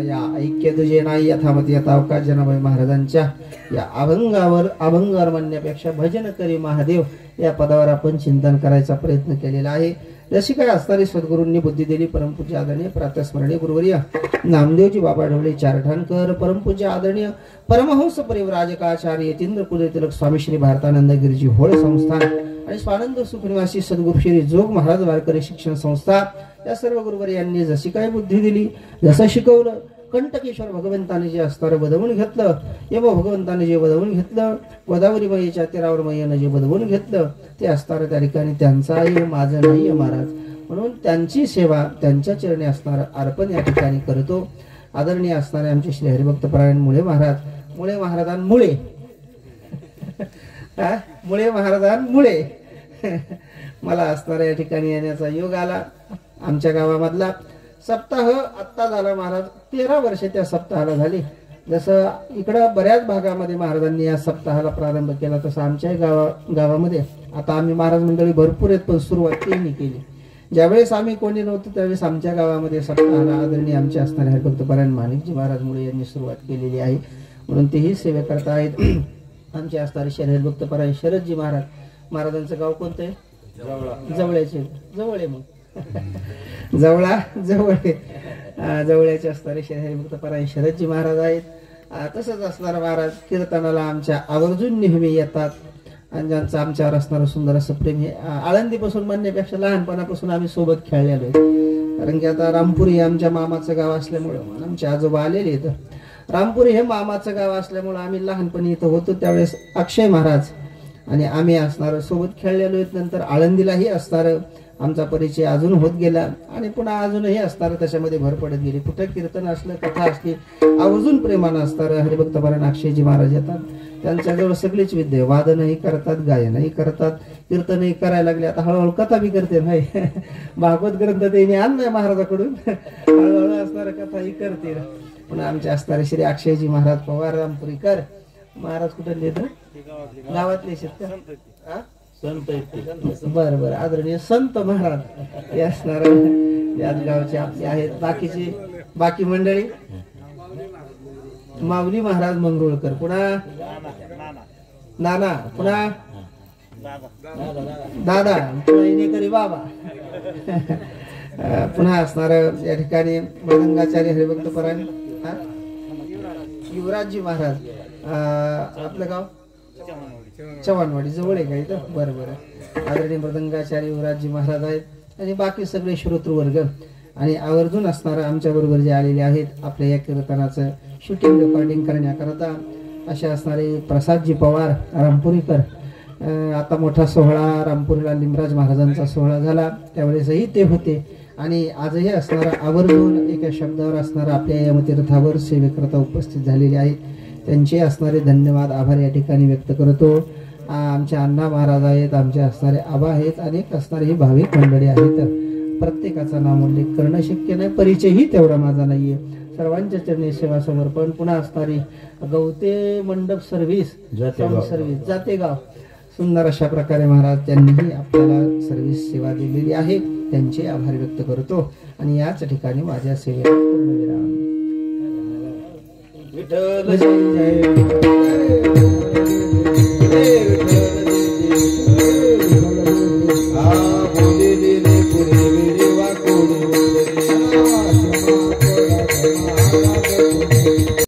या ऐक्य तुझे नाही यथामती यथावका जनाबाई महाराजांच्या या अभंगावर म्हणण्यापेक्षा भजन करी महादेव या पदावर आपण चिंतन करायचा प्रयत्न केलेला आहे. जशी काय असणारी सद्गुरूंनी बुद्धी दिली परमपूज्य आदरणीय प्रातस्मरणीय गुरुवर्य नामदेवजी बाबा ढवळे चारठाणकर, परमपूज्य आदरणीय परमहंस परिव्राजकाचार्य यतींद्र कुलतिलक स्वामी श्री भारतानंद गिरीजी होळ संस्थान आणि स्वानंद सुखनिवासी सद्गुरू श्री जोग महाराज वारकरी शिक्षण संस्था या सर्व गुरुवर्यांनी जशी काय बुद्धी दिली, जसं शिकवलं, कंटकेश्वर भगवंताने जे असणारं बदवून घेतलं, यम भगवंताने जे बदवून घेतलं, गोदावरी माईच्या तीरावर मैयानं जे बदवून घेतलं ते असणारं त्या ठिकाणी त्यांचा आहे, माझं नाही महाराज. म्हणून त्यांची सेवा त्यांच्या चरणी असणारं अर्पण या ठिकाणी करतो. आदरणीय असणारे आमचे श्री हरिभक्त परायण मुळे महाराजांमुळे मुळे महाराजांमुळे मला असणाऱ्या या ठिकाणी येण्याचा योग आला. आमच्या गावामधला सप्ताह आत्ता झाला महाराज, 13 वर्ष त्या सप्ताहाला झाली. जसं इकडं बऱ्याच भागामध्ये महाराजांनी या सप्ताहाला प्रारंभ केला तसं आमच्याही गावामध्ये आता आम्ही महाराज मंडळी भरपूर आहेत, पण सुरुवात त्यांनी केली. ज्यावेळेस आम्ही कोणी नव्हतो त्यावेळेस आमच्या गावामध्ये सप्ताहाला आदरणीय आमचे असणारे हरिभक्त परायण माणिकजी महाराज मुळे यांनी सुरुवात केलेली आहे. म्हणून तेही सेवा करत आहेत. आमचे असणारे श्री हरिभक्त परायण शरदजी महाराजांचं गाव कोणतं आहे? जवळचे जवळ आहे. मग जवळचे असणारे श्री हरिभक्त परायण शरदजी महाराज आहेत. तसंच असणारा महाराज कीर्तनाला आमच्या आवर्जून नेहमी येतात आणि ज्यांचं आमच्यावर असणारं सुंदर असं प्रेम हे आळंदीपासून म्हणण्यापेक्षा लहानपणापासून आम्ही सोबत खेळलेलो आहे. कारण की आता रामपुरी हे आमच्या मामाचं गाव असल्यामुळं आमचे आजोबा आलेले इथं. रामपुरी हे मामाचं गाव असल्यामुळं आम्ही लहानपणी इथं होतो त्यावेळेस अक्षय महाराज आणि आम्ही असणार सोबत खेळलेलो आहेत. नंतर आळंदीलाही असणार आमचा परिचय अजून होत गेला आणि पुन्हा अजूनही असणार त्याच्यामध्ये भर पडत गेली. कुठं कीर्तन असलं, कथा असली, आवर्जून प्रेमानं असणार हरिभक्त परायण अक्षयजी महाराज येतात. त्यांच्याजवळ सगळीच विद्या, वादनही करतात, गायनही करतात, कीर्तनही करायला लागले. आता हळूहळू कथा बी करते नाही. भागवत ग्रंथ त्यांनी आणलाय महाराजाकडून, हळूहळू असणार कथाही करते. पुन्हा आमचे असणारे श्री अक्षयजी महाराज पवार रामपुरीकर महाराज कुठे येत गावातले शेतकरी बरं बरं आदरणीय संत महाराज हे असणार याच गावचे आपले आहेत. बाकी मंडळी माऊली महाराज मंगरुळकर, पुन्हा नाना, पुन्हा दादा, पुन्हा बाबा, पुन्हा असणार या ठिकाणी मृदंगाचार्य हरिभक्त परायण युवराजजी महाराज. आपलं गाव चव्हाणवाडी जवळ आहे का इथं? बरं बरं. आदरणीय मृदंगाचार्य युवराजजी महाराज आहेत आणि बाकी सगळे श्रोतृवर्ग आणि आवर्जून असणारं आमच्या बरोबर जे आलेले आहेत आपल्या या कीर्तनाचं शूटिंग रेकॉर्डिंग करण्याकरता असे असणारे प्रसादजी पवार रामपुरीकर. आता मोठा सोहळा रामपुरीला लिमराज महाराजांचा सोहळा झाला त्यावेळेसही ते होते आणि आजही असणारा आवर्जून एका शब्दावर असणारा आपल्या या तीर्थावर सेवेकरता उपस्थित झालेले आहेत. त्यांचे असणारे धन्यवाद आभार या ठिकाणी व्यक्त करतो. आमचे अण्णा महाराज आहेत, आमचे असणारे आबा आहेत, अनेक असणारे ही भाविक मंडळी आहेत. प्रत्येकाचा नामोल्लेख करणं शक्य नाही, परिचयही तेवढा माझा नाहीये. सर्वांच्या चरणी सेवा समर्पण. पुन्हा असणारी गवते मंडप सर्व्हिस जातेगाव सुंदर अशा प्रकारे महाराज त्यांनीही आपल्याला सर्व्हिस सेवा दिलेली आहे. त्यांचे आभार व्यक्त करतो आणि याच ठिकाणी माझ्या सेवेला पूर्णविराम. विठ्ठल जय जय